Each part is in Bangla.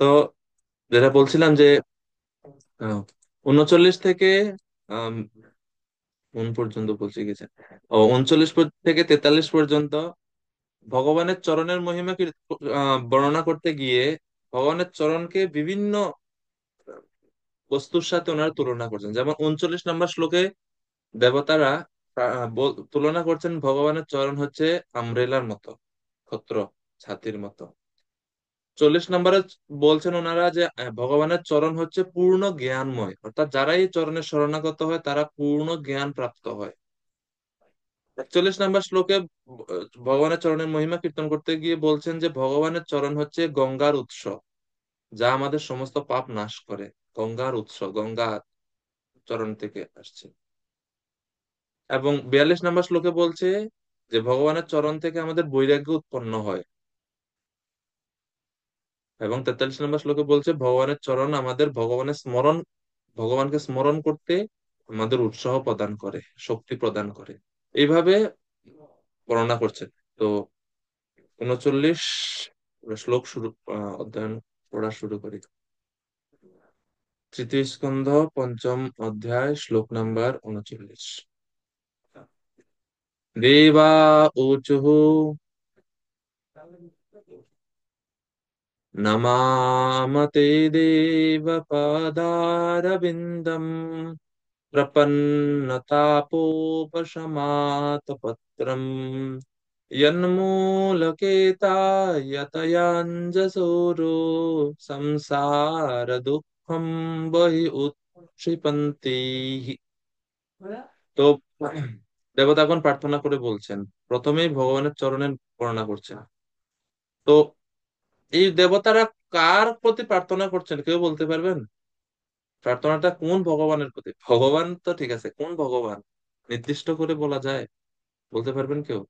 তো যেটা বলছিলাম যে 39 থেকে আম, কোন পর্যন্ত বলছি গেছে, ও 39 থেকে 43 পর্যন্ত ভগবানের চরণের মহিমা বর্ণনা করতে গিয়ে ভগবানের চরণকে বিভিন্ন বস্তুর সাথে ওনারা তুলনা করছেন। যেমন 39 নম্বর শ্লোকে দেবতারা তুলনা করছেন ভগবানের চরণ হচ্ছে আমব্রেলার মতো, ছত্র ছাতির মতো। 40 নম্বরে বলছেন ওনারা যে ভগবানের চরণ হচ্ছে পূর্ণ জ্ঞানময়, অর্থাৎ যারা এই চরণের শরণাগত হয় তারা পূর্ণ জ্ঞান প্রাপ্ত হয়। 41 নম্বর শ্লোকে ভগবানের চরণের মহিমা কীর্তন করতে গিয়ে বলছেন যে ভগবানের চরণ হচ্ছে গঙ্গার উৎস, যা আমাদের সমস্ত পাপ নাশ করে। গঙ্গার উৎস, গঙ্গা চরণ থেকে আসছে। এবং 42 নম্বর শ্লোকে বলছে যে ভগবানের চরণ থেকে আমাদের বৈরাগ্য উৎপন্ন হয়। এবং 43 নম্বর শ্লোকে বলছে ভগবানের চরণ আমাদের ভগবানকে স্মরণ করতে আমাদের উৎসাহ প্রদান করে, শক্তি প্রদান করে। এইভাবে বর্ণনা করছেন। তো 39 শ্লোক অধ্যয়ন পড়া শুরু করি। তৃতীয় স্কন্ধ, পঞ্চম অধ্যায়, শ্লোক নাম্বার 39। দেবা ऊचुः नमामते देवपदारविन्दम् प्रपन्नतापोपशमातपत्रम् यन्मूलकेतायतयाञ्जसूरो संसार दुःखं बहि उत्क्षिपन्ति। তো দেবতাগণ প্রার্থনা করে বলছেন, প্রথমেই ভগবানের চরণের বর্ণনা করছেন। তো এই দেবতারা কার প্রতি প্রার্থনা করছেন কেউ বলতে পারবেন? প্রার্থনাটা কোন ভগবানের প্রতি? ভগবান তো ঠিক আছে, কোন ভগবান নির্দিষ্ট করে বলা যায়? বলতে পারবেন কেউ?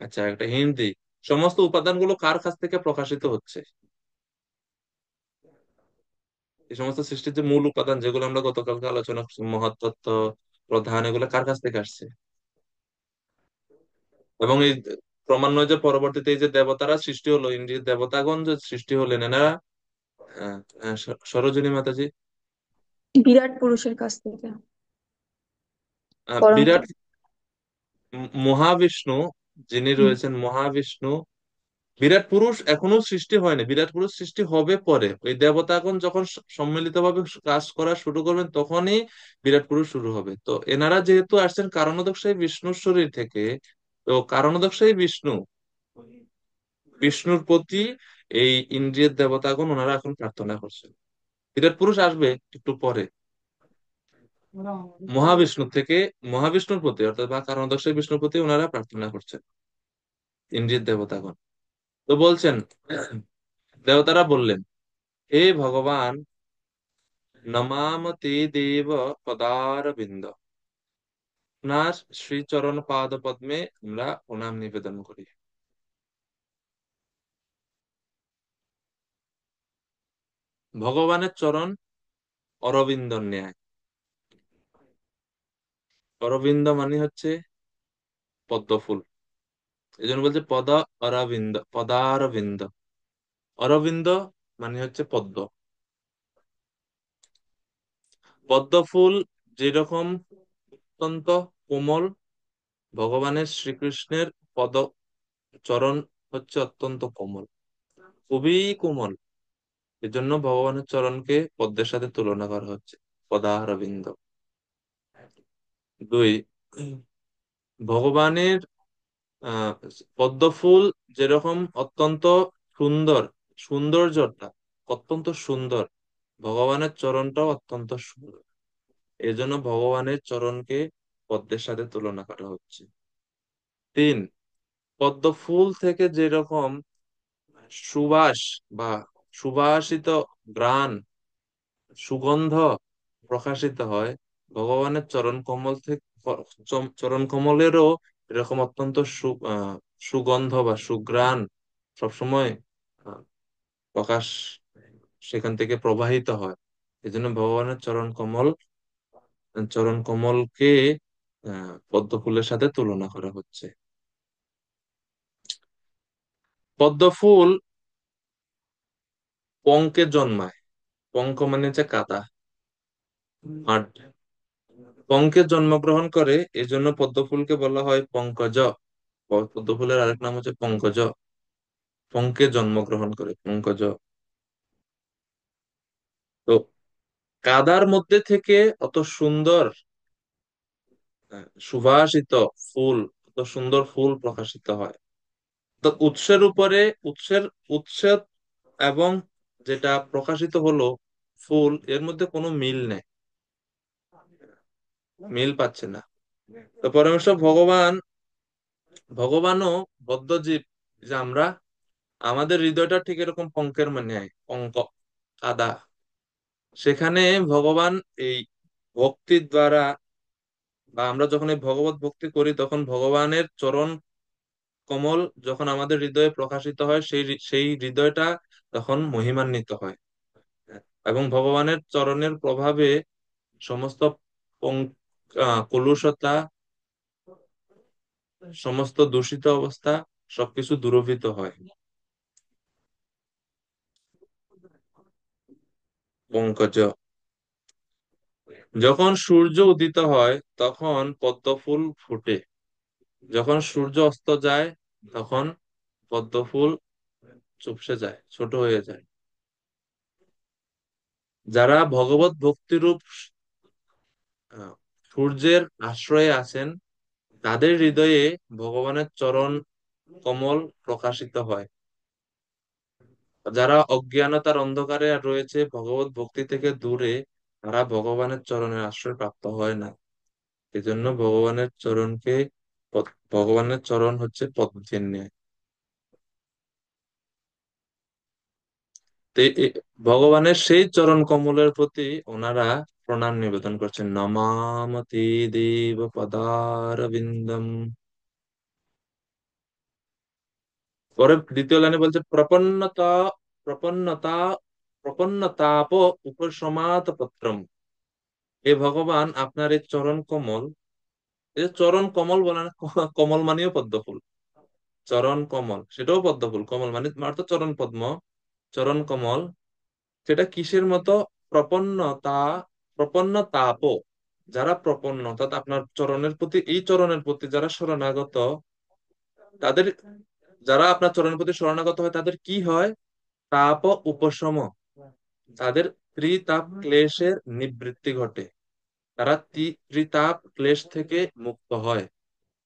আচ্ছা, একটা হিন্ট দিই। সমস্ত উপাদানগুলো কার কাছ থেকে প্রকাশিত হচ্ছে? এই সমস্ত সৃষ্টির যে মূল উপাদান যেগুলো আমরা গতকালকে আলোচনা করছি, মহাতত্ত্ব, প্রধান, এগুলো কার কাছ থেকে আসছে? এবং এই ক্রমান্বয়ে যে পরবর্তীতে এই যে দেবতারা সৃষ্টি হলো, ইন্দ্রিয় দেবতাগণ যে সৃষ্টি হলেন, এনারা সরোজিনী মাতাজি, বিরাট পুরুষের কাছ থেকে। পরম বিরাট পুরুষ। মহাবিষ্ণু যিনি হুম। রয়েছেন, মহাবিষ্ণু। বিরাট পুরুষ এখনো সৃষ্টি হয়নি, বিরাট পুরুষ সৃষ্টি হবে পরে। ওই দেবতাগণ যখন সম্মিলিত ভাবে কাজ করা শুরু করবেন তখনই বিরাট পুরুষ শুরু হবে। তো এনারা যেহেতু আসছেন কারণোদকশায়ী বিষ্ণুর শরীর থেকে, তো কারণোদকশায়ী বিষ্ণুর প্রতি এই ইন্দ্রিয়ের দেবতাগণ ওনারা এখন প্রার্থনা করছেন। বিরাট পুরুষ আসবে একটু পরে মহাবিষ্ণু থেকে, মহাবিষ্ণুর প্রতি অর্থাৎ বা কারণোদকশায়ী বিষ্ণুর প্রতি ওনারা প্রার্থনা করছেন, ইন্দ্রিয়ের দেবতাগণ। তো বলছেন, দেবতারা বললেন, হে ভগবান, নমামতে দেব পদারবিন্দ, আপনার শ্রীচরণ পাদ পদ্মে আমরা প্রণাম নিবেদন করি। ভগবানের চরণ অরবিন্দ ন্যায়। অরবিন্দ মানে হচ্ছে পদ্ম ফুল, এই জন্য বলছে অরবিন্দ, পদারবিন্দ। অরবিন্দ মানে হচ্ছে পদ্ম। পদ্ম ফুল যেরকম অত্যন্ত কোমল, ভগবানের শ্রীকৃষ্ণের পদ চরণ হচ্ছে অত্যন্ত কোমল, খুবই কোমল। এজন্য ভগবানের চরণকে পদ্মের সাথে তুলনা করা হচ্ছে, পদারবিন্দ। দুই, ভগবানের আহ পদ্ম ফুল যেরকম অত্যন্ত সুন্দর, সৌন্দর্যটা অত্যন্ত সুন্দর, ভগবানের চরণটাও অত্যন্ত সুন্দর। এই জন্য ভগবানের চরণকে পদ্মের সাথে তুলনা করা হচ্ছে। তিন, পদ্ম ফুল থেকে যেরকম সুবাস বা সুবাসিত ঘ্রাণ, সুগন্ধ প্রকাশিত হয়, ভগবানের চরণ কমল থেকে, চরণ কমলেরও এরকম অত্যন্ত সুগন্ধ বা সুঘ্রাণ সবসময় আহ, প্রকাশ সেখান থেকে প্রবাহিত হয়। এই জন্য ভগবানের চরণ কমলকে পদ্ম ফুলের সাথে তুলনা করা হচ্ছে। পদ্ম ফুল পঙ্কে জন্মায়। পঙ্ক মানে হচ্ছে কাদা, মাড। পঙ্কে জন্মগ্রহণ করে, এই জন্য পদ্ম ফুলকে বলা হয় পঙ্কজ। পদ্ম ফুলের আরেক নাম হচ্ছে পঙ্কজ। পঙ্কে জন্মগ্রহণ করে, পঙ্কজ। তো কাদার মধ্যে থেকে অত সুন্দর সুবাসিত ফুল, অত সুন্দর ফুল প্রকাশিত হয়। তো উৎসের উপরে, উৎসের উৎসের এবং যেটা প্রকাশিত হলো ফুল, এর মধ্যে কোনো মিল নেই, মিল পাচ্ছে না। তো পরমেশ্বর ভগবান, ভগবানও বদ্ধজীব, যে আমরা, আমাদের হৃদয়টা ঠিক এরকম পঙ্কের মানে পঙ্ক, কাদা। সেখানে ভগবান এই ভক্তির দ্বারা, বা আমরা যখন এই ভগবত ভক্তি করি, তখন ভগবানের চরণ কমল যখন আমাদের হৃদয়ে প্রকাশিত হয়, সেই সেই হৃদয়টা তখন মহিমান্বিত হয়। এবং ভগবানের চরণের প্রভাবে সমস্ত কলুষতা, সমস্ত দূষিত অবস্থা সবকিছু দূরীভূত হয়। পঙ্কজ। যখন সূর্য উদিত হয় তখন পদ্ম ফুল ফুটে, যখন সূর্য অস্ত যায় তখন পদ্ম ফুল চুপসে যায়, ছোট হয়ে যায়। যারা ভগবত ভক্তিরূপ আহ, সূর্যের আশ্রয়ে আছেন, তাদের হৃদয়ে ভগবানের চরণ কমল প্রকাশিত হয়। যারা অজ্ঞানতার অন্ধকারে রয়েছে, ভগবত ভক্তি থেকে দূরে, তারা ভগবানের চরণের আশ্রয় প্রাপ্ত হয় না। এজন্য ভগবানের চরণকে ভগবানের চরণ হচ্ছে পদ্মের ন্যায়। তো ভগবানের সেই চরণ কমলের প্রতি ওনারা প্রণাম নিবেদন করছেন, নমামতি দেব পদারবিন্দম। পরে দ্বিতীয় লাইনে বলছে প্রপন্নতা, প্রপন্নতা, প্রপন্নতাপ উপশমাত পত্রম। হে ভগবান, আপনার এই চরণ কমল, এই যে চরণ কমল বলে না, কমল মানেও পদ্ম ফুল। চরণ কমল সেটাও পদ্ম ফুল, কমল মানে তোমার তো চরণ পদ্ম, চরণ কমল, সেটা কিসের মতো? প্রপন্নতা, প্রপন্নতাপ। যারা প্রপন্ন, অর্থাৎ আপনার চরণের প্রতি, এই চরণের প্রতি যারা শরণাগত, তাদের, যারা আপনার চরণের প্রতি শরণাগত হয়, তাদের কি হয়? তাপ উপশম, তাদের ত্রিতাপ ক্লেশের নিবৃত্তি ঘটে। তারা ত্রিতাপ ক্লেশ থেকে মুক্ত হয়।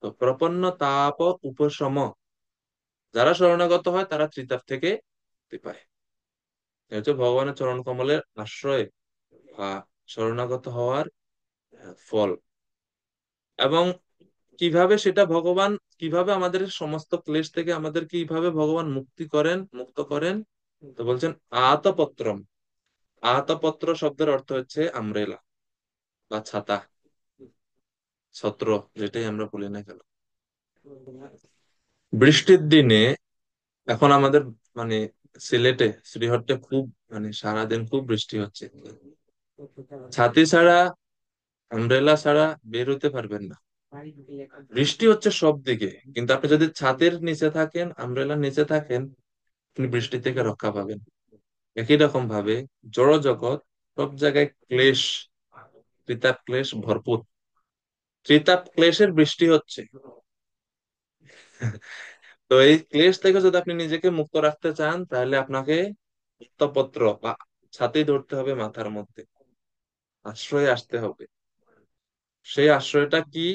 তো প্রপন্ন তাপ উপশম, যারা শরণাগত হয় তারা ত্রিতাপ থেকে মুক্তি পায়। এটা হচ্ছে ভগবানের চরণ কমলের আশ্রয় বা শরণাগত হওয়ার ফল। এবং কিভাবে সেটা ভগবান, কিভাবে আমাদের সমস্ত ক্লেশ থেকে আমাদের কিভাবে ভগবান মুক্তি করেন, মুক্ত করেন? তো বলছেন আতপত্রম। আতপত্র শব্দের অর্থ হচ্ছে আমব্রেলা বা ছাতা, ছত্র, যেটাই আমরা বলি না কেন। বৃষ্টির দিনে, এখন আমাদের মানে সিলেটে, শ্রীহট্টে খুব, মানে সারাদিন খুব বৃষ্টি হচ্ছে। ছাতি ছাড়া, আমব্রেলা ছাড়া বের হতে পারবেন না। বৃষ্টি হচ্ছে সব দিকে, কিন্তু আপনি যদি ছাদের নিচে থাকেন, আমব্রেলার নিচে থাকেন, আপনি বৃষ্টি থেকে রক্ষা পাবেন। একই রকম ভাবে জড় জগৎ, সব জায়গায় ক্লেশ, ত্রিতাপ ক্লেশ ভরপুর। ত্রিতাপ ক্লেশের বৃষ্টি হচ্ছে। তো এই ক্লেশ থেকে যদি আপনি নিজেকে মুক্ত রাখতে চান, তাহলে আপনাকে মুক্তপত্র বা ছাতি ধরতে হবে মাথার মধ্যে, আশ্রয়ে আসতে হবে। সেই আশ্রয়টা কি?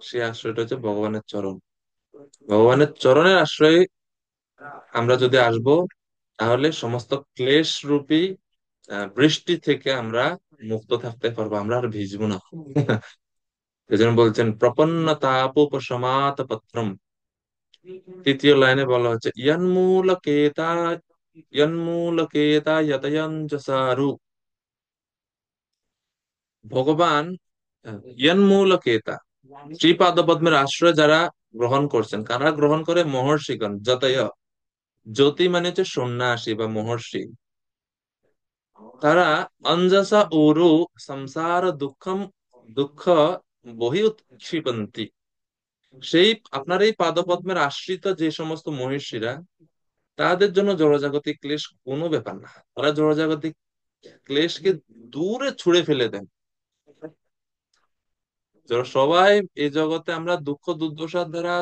সেই আশ্রয়টা হচ্ছে ভগবানের চরণ। ভগবানের চরণের আশ্রয়ে আমরা যদি আসব, তাহলে সমস্ত ক্লেশ রূপী বৃষ্টি থেকে আমরা মুক্ত থাকতে পারবো, আমরা আর ভিজবো না। এজন্য বলছেন প্রপন্নতাপোপশমাত পত্রম। তৃতীয় লাইনে বলা হচ্ছে ইয়ন্মূলকেতা, ইয়ন্মূলকেতা যতয়ঞ্জসারু। ভগবান ইয়ন্মূলকেতা, শ্রীপাদ পদ্মের আশ্রয় যারা গ্রহণ করছেন, কারা গ্রহণ করে? মহর্ষিগণ, যতয়। জ্যোতি মানে হচ্ছে সন্ন্যাসী বা মহর্ষি। তারা অঞ্জসা ঊরু সংসার দুঃখম, দুঃখ বহি উৎক্ষিপন্তি। সেই আপনার এই পাদপদ্মের আশ্রিত যে সমস্ত মহিষীরা, তাদের জন্য জড়জাগতিক ক্লেশ কোনো ব্যাপার না। তারা জড়জাগতিক ক্লেশকে দূরে ছুঁড়ে ফেলে দেন। যারা সবাই এই জগতে আমরা দুঃখ দুর্দশার দ্বারা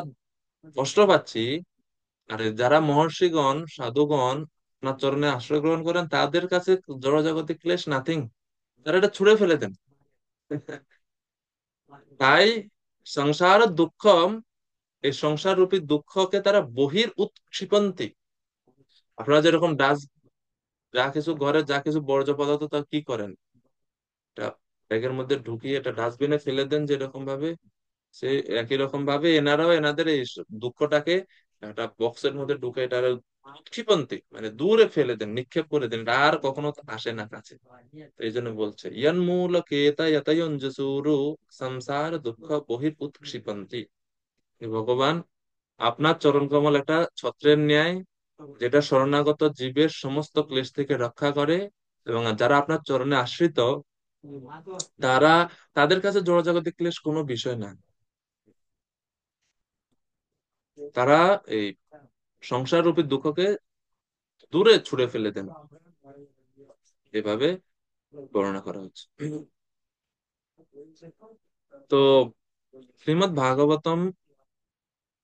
কষ্ট পাচ্ছি, আর যারা মহর্ষিগণ সাধুগণ আপনার চরণে আশ্রয় গ্রহণ করেন, তাদের কাছে জড়জাগতিক ক্লেশ নাথিং। তারা এটা ছুঁড়ে ফেলে দেন। তাই সংসার দুঃখম, এই সংসার রূপী দুঃখকে তারা বহির উৎক্ষিপন্তি। আপনারা যেরকম যা কিছু ঘরে যা কিছু বর্জ্য পদার্থ তা কি করেন, এটা ব্যাগের মধ্যে ঢুকিয়ে এটা ডাস্টবিনে ফেলে দেন যেরকম ভাবে, সে একই রকম ভাবে এনারাও এনাদের এই দুঃখটাকে একটা বক্সের মধ্যে ঢুকে এটা উৎক্ষিপন্তি, মানে দূরে ফেলে দেন, নিক্ষেপ করে দেন, এটা আর কখনো আসে না কাছে। তো এই জন্য বলছে ইয়ান মূল কেতা যতয়ঞ্জসুরু সংসার দুঃখ বহির উৎক্ষিপন্তি। হে ভগবান, আপনার চরণ কমল একটা ছত্রের ন্যায়, যেটা শরণাগত জীবের সমস্ত ক্লেশ থেকে রক্ষা করে। এবং যারা আপনার চরণে আশ্রিত, তারা, তাদের কাছে জড়জাগতিক ক্লেশ কোনো বিষয় না। তারা এই সংসার রূপী দুঃখকে দূরে ছুঁড়ে ফেলে দেন, এভাবে বর্ণনা করা হচ্ছে। তো শ্রীমদ্ ভাগবতম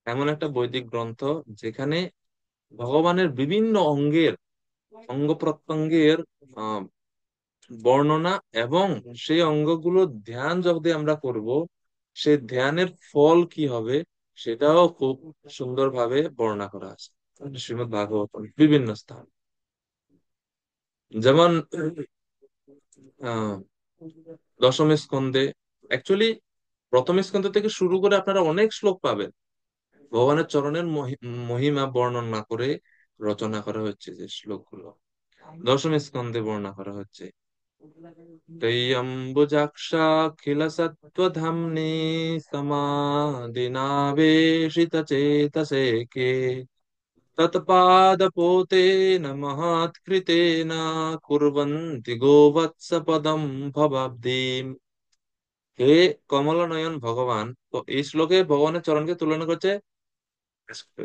এমন একটা বৈদিক গ্রন্থ, যেখানে ভগবানের বিভিন্ন অঙ্গ প্রত্যঙ্গের আহ বর্ণনা, এবং সেই অঙ্গগুলো ধ্যান যদি আমরা করব, সেই ধ্যানের ফল কি হবে, সেটাও খুব সুন্দরভাবে বর্ণনা করা আছে শ্রীমদ্ ভাগবতম বিভিন্ন স্থান। যেমন আহ দশম স্কন্ধে, অ্যাকচুয়ালি প্রথম স্কন্ধ থেকে শুরু করে আপনারা অনেক শ্লোক পাবেন ভগবানের চরণের মহিমা বর্ণনা করে রচনা করা হচ্ছে যে শ্লোকগুলো, দশম স্কন্ধে বর্ণনা করা হচ্ছে। তৈয়ম্বুজাক্ষাখিল সত্ত্বধাম্নি সমাধিনাবেশিত চেতসে কে তৎপাদপোতেন মহৎকৃতেন কুর্বন্তি গোবৎসপদম ভবাব্দিম। হে কমলনয়ন ভগবান, তো এই শ্লোকে ভগবানের চরণকে তুলনা করছে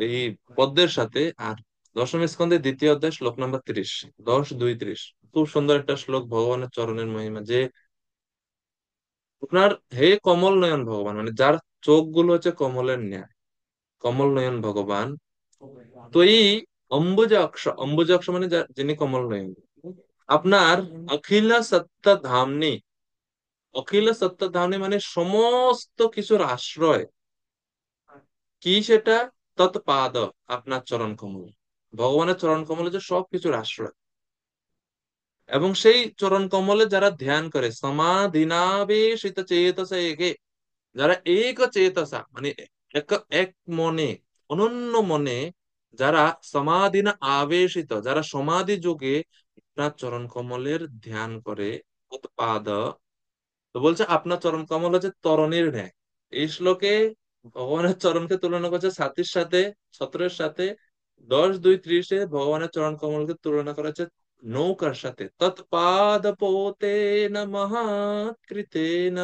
এই পদ্মের সাথে। আর দশম স্কন্ধের দ্বিতীয় অধ্যায় শ্লোক নম্বর 30, 10, 2, 30, খুব সুন্দর একটা শ্লোক ভগবানের চরণের মহিমা, যে আপনার হে কমল নয়ন ভগবান, মানে যার চোখ গুলো হচ্ছে কমলের ন্যায়, কমল নয়ন ভগবান। তো এই অম্বুজাক্ষ মানে যিনি কমল নয়ন, আপনার অখিল সত্য ধামনি, অখিল সত্য ধামনি মানে সমস্ত কিছুর আশ্রয়, কি সেটা? তৎপাদ, আপনার চরণ কমল। ভগবানের চরণ কমল হচ্ছে সবকিছুর আশ্রয়। এবং সেই চরণ কমলে যারা ধ্যান করে, সমাধিনাবেশিত চেতসা একে, যারা এক চেতসা মানে এক এক মনে, অনন্য মনে, যারা সমাধিনা আবেশিত, যারা সমাধি যোগে আপনার চরণ কমলের ধ্যান করে, পাদ, তো বলছে আপনার চরণ কমল হচ্ছে তরণীর ন্যায়। এই শ্লোকে ভগবানের চরণকে তুলনা করছে ছাতির সাথে, ছত্রের সাথে। 10, 2, 30-এ ভগবানের চরণ কমলকে তুলনা করা হচ্ছে নৌকার সাথে। তৎপাদ পোতে না মহাৎকৃতেন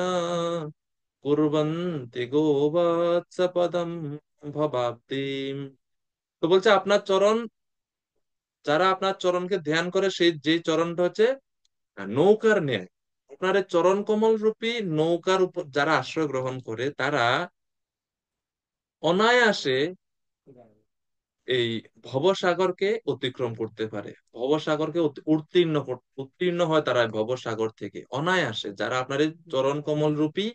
কুর্বন্তি গোবৎসপদম ভবাব্দিম। তো বলছে আপনার চরণ, যারা আপনার চরণকে ধ্যান করে, সেই যে চরণটা হচ্ছে নৌকার ন্যায়। আপনার এই চরণ কমল রূপী নৌকার উপর যারা আশ্রয় গ্রহণ করে, তারা অনায়াসে এই ভবসাগরকে অতিক্রম করতে পারে, ভবসাগরকে উত্তীর্ণ হয় তারা এই ভবসাগর থেকে অনায়াসে, যারা আপনার এই চরণ কমল রূপী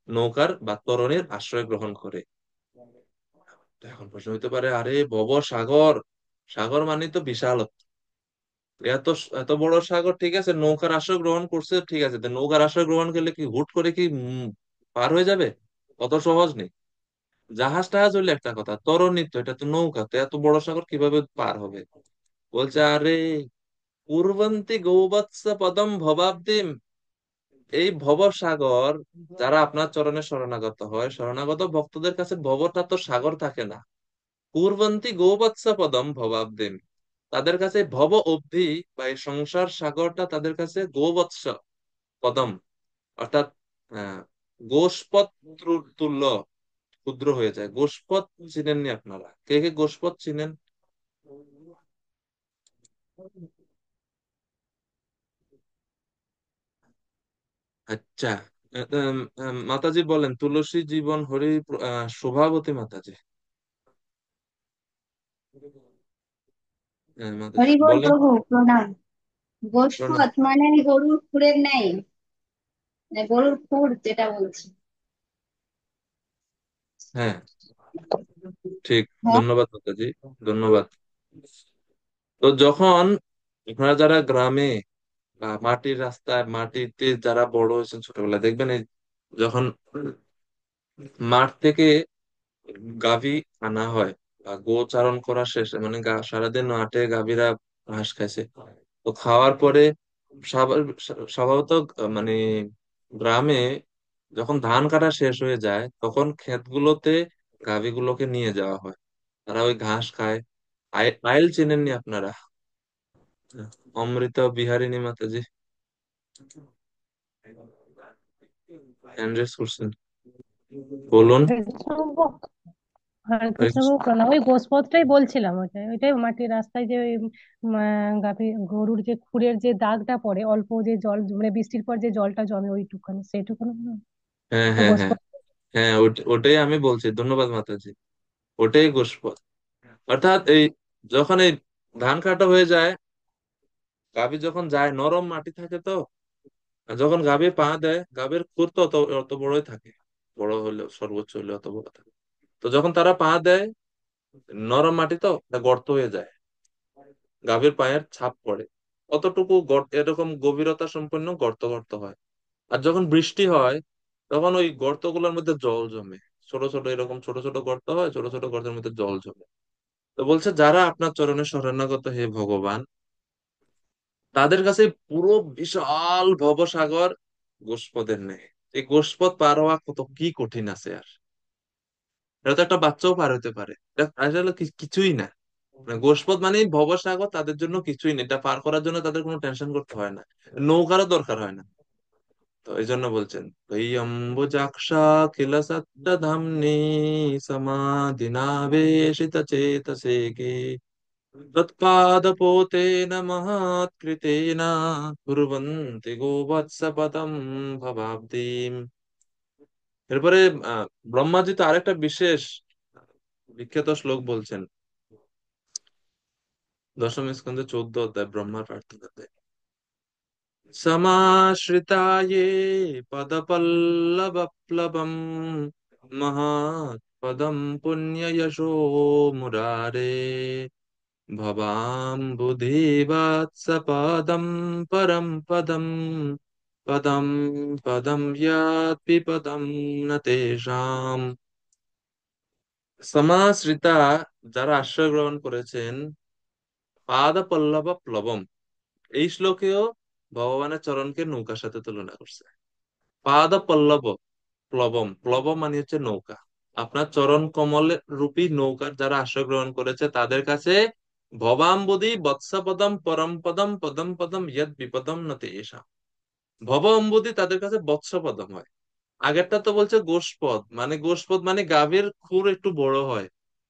নৌকার বা তরণের আশ্রয় গ্রহণ করে। তো এখন প্রশ্ন হইতে পারে, আরে ভবসাগর, সাগর মানে তো বিশাল, এত এত বড় সাগর, ঠিক আছে, নৌকার আশ্রয় গ্রহণ করছে, ঠিক আছে, তো নৌকার আশ্রয় গ্রহণ করলে কি হুট করে কি পার হয়ে যাবে? অত সহজ নেই। জাহাজ টাহাজ হইলে একটা কথা, তরণী তো, এটা তো নৌকা, তো এত বড় সাগর কিভাবে পার হবে? বলছে আরে পূর্বন্তি গৌবৎস পদম ভবাব্দিম, এই ভবসাগর, যারা আপনার চরণে শরণাগত হয়, শরণাগত ভক্তদের কাছে ভবটা তো সাগর থাকে না। পূর্বন্তি গৌবৎস পদম ভবাব্দিম, তাদের কাছে ভব অবধি বা এই সংসার সাগরটা তাদের কাছে গোবৎস পদম, অর্থাৎ গোশপথ তুল্য ক্ষুদ্র হয়ে যায়। গোশপথ চিনেননি আপনারা? কে কে গোশপথ চিনেন? আচ্ছা, মাতাজি বলেন, তুলসী জীবন হরি শোভাবতী মাতাজি। মাতাজি হরিবোল বলেন। প্রভু, প্রণাম। প্রণাম। গোষ্পদ মানে গরুর খুরের ন্যায়, মানে গরুর খুর যেটা বলছি। হ্যাঁ, ঠিক। হ্যাঁ। ধন্যবাদ মাতাজি, ধন্যবাদ। তো যখন আপনারা যারা গ্রামে বা মাটির রাস্তায় মাটিতে যারা বড় হয়েছেন ছোটবেলায়, দেখবেন এই যখন মাঠ থেকে গাভী আনা হয় বা গোচারণ করা শেষে, মানে সারাদিন মাঠে গাভীরা ঘাস খাইছে, তো খাওয়ার পরে স্বভাবত মানে গ্রামে যখন ধান কাটা শেষ হয়ে যায় তখন ক্ষেতগুলোতে গাভীগুলোকে নিয়ে যাওয়া হয়, তারা ওই ঘাস খায়। আইল চেনেননি আপনারা? অমৃত বিহারিণী মাতাজি হ্যান্ড রেজ করছেন, বলুন। কৃষ্ণভোগ, হরে হরে কৃষ্ণ। কৃষ্ণভোগ প্রণাম। ওই গোস্পদটাই বলছিলাম, ওইটাই ওইটাই মাটির রাস্তায় যে ওই গাভী গরুর যে খুরের যে দাগটা পড়ে, অল্প যে জল, মানে বৃষ্টির পর যে জলটা জমে ওইটুখানি, সেইটুখানি না? হ্যাঁ, তো হ্যাঁ, হ্যাঁ, গোস্পদ। হ্যাঁ, ওটাই আমি বলছি, ধন্যবাদ মাতাজি। ওটাই গোশপথ। অর্থাৎ এই যখন এই ধান কাটা হয়ে যায়, গাভী যখন যায় নরম মাটি থাকে তো, আর যখন গাভী পা দেয়, গাভীর খুর তো অত অত বড়ই থাকে, বড় হলেও সর্বোচ্চ হলে অত বড় থাকে। তো যখন তারা পা দেয়, নরম মাটি তো এটা গর্ত হয়ে যায়, গাভীর পায়ের ছাপ পড়ে, অতটুকু গর্ত, এরকম গভীরতা সম্পন্ন গর্ত গর্ত হয়। আর যখন বৃষ্টি হয় তখন ওই গর্তগুলোর মধ্যে জল জমে, ছোট ছোট এরকম ছোট ছোট গর্ত হয়, ছোট ছোট গর্তের মধ্যে জল জমে। তো বলছে যারা আপনার চরণে শরণাগত হে ভগবান, তাদের কাছে পুরো বিশাল ভবসাগর গোষ্পদের নেই। এই গোষ্পদ পার হওয়া কত কি কঠিন আছে আর! এটা তো একটা বাচ্চাও পার হতে পারে, এটা আসলে কিছুই না। মানে গোষ্পদ মানে ভবসাগর, তাদের জন্য কিছুই নেই, এটা পার করার জন্য তাদের কোনো টেনশন করতে হয় না, নৌকারও দরকার হয় না। তো এই জন্য বলছেন, এই অম্বুজাক্ষা কিল সত্য ধামনি সমাধিনাবেশিত চেতসে কে তৎপাদপোতেন মহৎকৃতেন কুর্বন্তি গোবৎসপদম ভবাব্দিম। এরপরে আহ ব্রহ্মাজি তো আরেকটা বিশেষ বিখ্যাত শ্লোক বলছেন, দশম স্কন্ধে 14 অধ্যায়, ব্রহ্মার প্রার্থনাতে। समाश्रिता ये पदपल्लवप्लवम् महत्पदं पुण्ययशो मुरारे भवाम्बुधिवत्सपदं परं पदं पदं पदं यात्ति पदं न तेषाम्। সমাশ্রিতা, যারা আশ্রয় গ্রহণ করেছেন, পাদ পল্লব প্লবম, এই শ্লোকেও ভগবানের চরণকে নৌকার সাথে তুলনা করছে। পাদ পল্লব প্লবম, প্লবম মানে হচ্ছে নৌকা। আপনার চরণ কমল রূপী নৌকার যারা আশ্রয় গ্রহণ করেছে তাদের কাছে ভবাম্বুদি বৎসপদম পরম পদম পদম পদম ইয়দ বিপদম নতে এসা। ভব অম্বুদি তাদের কাছে বৎসপদম হয়। আগেরটা তো বলছে গোষ্পদ, মানে গোষ্পদ মানে গাভীর খুর একটু বড় হয়,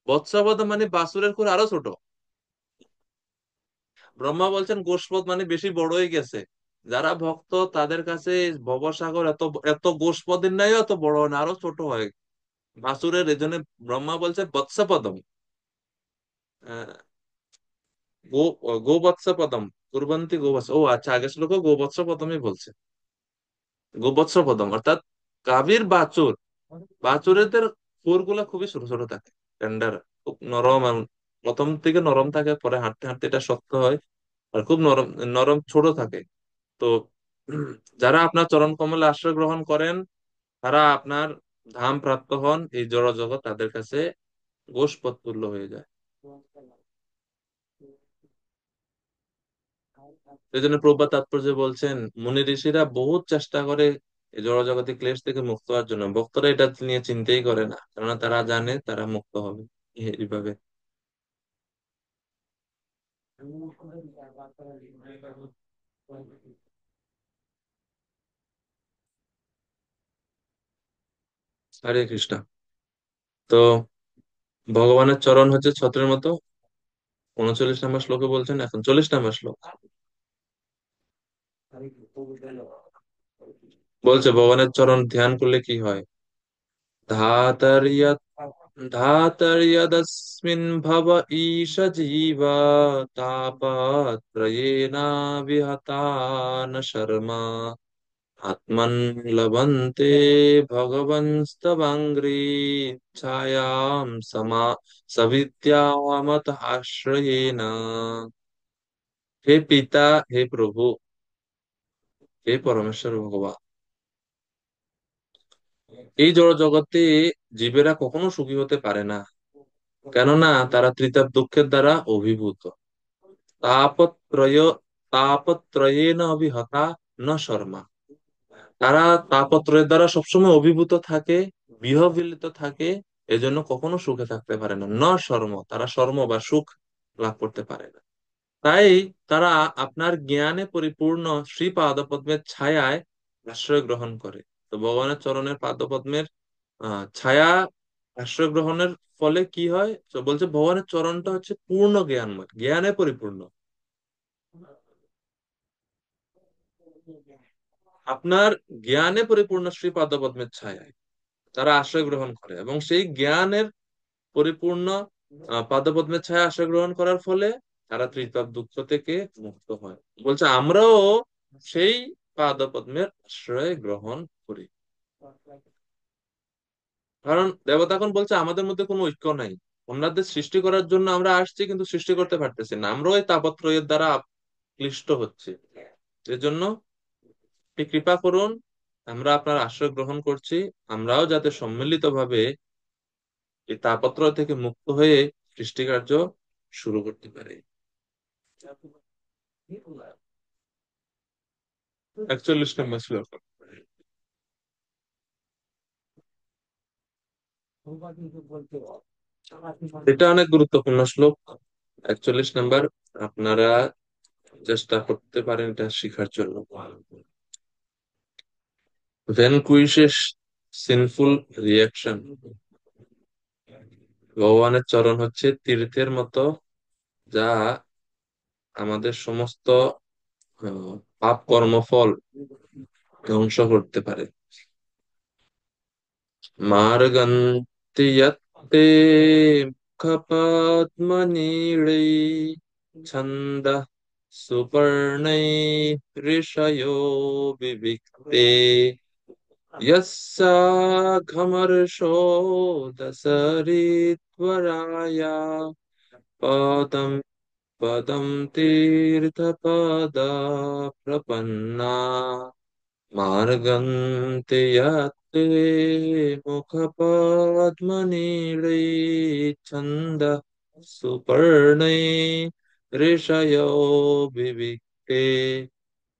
বৎসপদম মানে বাছুরের খুর আরো ছোট। ব্রহ্মা বলছেন গোষ্পদ মানে বেশি বড় হয়ে গেছে, যারা ভক্ত তাদের কাছে ভবসাগর এত এত গোষ্পদের ন্যায় এত বড় হয় না, আরো ছোট হয় বাসুরের। এই জন্য ব্রহ্মা বলছে বৎসপদম, আহ, গো গোবৎসপদম কুরবন্তি গোবৎস। ও আচ্ছা, আগের শ্লোকে গোবৎসপদমই বলছে, গোবৎসপদম অর্থাৎ গাভীর বাছুর, বাছুরেদের খুর গুলা খুবই ছোট ছোট থাকে, টেন্ডার, খুব নরম, প্রথম থেকে নরম থাকে, পরে হাঁটতে হাঁটতে এটা শক্ত হয়, আর খুব নরম নরম ছোট থাকে। তো উম, যারা আপনার চরণ কমলে আশ্রয় গ্রহণ করেন, তারা আপনার ধাম প্রাপ্ত হন, এই জড় জগৎ তাদের কাছে গোষ্পদ তুল্য হয়ে যায়। এই জন্য প্রভুপাদ তাৎপর্য বলছেন, মুনি ঋষিরা বহুত চেষ্টা করে এই জড় জগতের ক্লেশ থেকে মুক্ত হওয়ার জন্য, ভক্তরা এটা নিয়ে চিন্তাই করে না, কেননা তারা জানে তারা মুক্ত হবে এইভাবে। হরে কৃষ্ণ। তো ভগবানের চরণ হচ্ছে ছত্রের মতো, 39 নম্বর শ্লোকে বলছেন। এখন 40 নম্বর শ্লোক বলছে ভগবানের চরণ ধ্যান করলে কি হয়। ধাতর্যৎ ধাতর্যদস্মিन् ভব ঈশ জীবা তাপত্রয়েনা বিহতা ন শর্মা আত্মন লভন্তে ভগবংস্তবাঙ্ঘ্রি ছায়াম সমা সবিদ্যামত আশ্রয়েনা। হে পিতা, হে প্রভু, হে পরমেশ্বর ভগবান, এই জড় জগতে জীবেরা কখনো সুখী হতে পারে না, কেননা তারা ত্রিতাপ দুঃখের দ্বারা অভিভূত। তাপত্রয় তাপত্রয়েন অভিহতা ন শর্মা। তারা তাপত্রয়ের দ্বারা সবসময় অভিভূত থাকে, বিহ্বলিত থাকে, এজন্য কখনো সুখে থাকতে পারে না। ন শর্ম, তারা শর্ম বা সুখ লাভ করতে পারে না। তাই তারা আপনার জ্ঞানে পরিপূর্ণ শ্রী পাদপদ্মের ছায়ায় আশ্রয় গ্রহণ করে। তো ভগবানের চরণের পাদপদ্মের ছায়া আশ্রয় গ্রহণের ফলে কি হয়, তো বলছে ভগবানের চরণটা হচ্ছে পূর্ণ জ্ঞানময়, জ্ঞানে পরিপূর্ণ। আপনার জ্ঞানে পরিপূর্ণ শ্রী পাদপদ্মের ছায়ায় তারা আশ্রয় গ্রহণ করে, এবং সেই জ্ঞানের পরিপূর্ণ পাদপদ্মের ছায়া আশ্রয় গ্রহণ করার ফলে তারা ত্রিতাপ দুঃখ থেকে মুক্ত হয়। বলছে আমরাও সেই পাদপদ্মের আশ্রয় গ্রহণ করি। কারণ দেবতাগণ বলছে আমাদের মধ্যে কোনো ঐক্য নাই, ওনাদের সৃষ্টি করার জন্য আমরা আসছি কিন্তু সৃষ্টি করতে পারতেছি না, আমরাও এই তাপত্রয়ের দ্বারা ক্লিষ্ট হচ্ছে। এজন্য আপনি কৃপা করুন, আমরা আপনার আশ্রয় গ্রহণ করছি, আমরাও যাতে সম্মিলিত ভাবে এই তাপত্র থেকে মুক্ত হয়ে সৃষ্টিকার্য শুরু করতে পারি। 41 নম্বর শ্লোক, এটা অনেক গুরুত্বপূর্ণ শ্লোক। 41 নম্বর, আপনারা চেষ্টা করতে পারেন এটা শিখার জন্য। ভ্যানকুইশেস সিনফুল রিয়াকশন। ভগবানের চরণ হচ্ছে তীর্থের মতো, যা আমাদের সমস্ত পাপ কর্মফল ধ্বংস করতে পারে। মার্গন্তি যত্তে মুখপদ্মনীড়ৈ ছন্দঃ সুপর্ণৈ ঋষয়ো বিবিক্তে यस्याघमर्षो दशरित्वराया पदं पदं तीर्थपदा प्रपन्ना मार्गं ते यत्ते मुखपद्मनीळैच्छन्दः सुपर्णै ऋषयो विविक्ते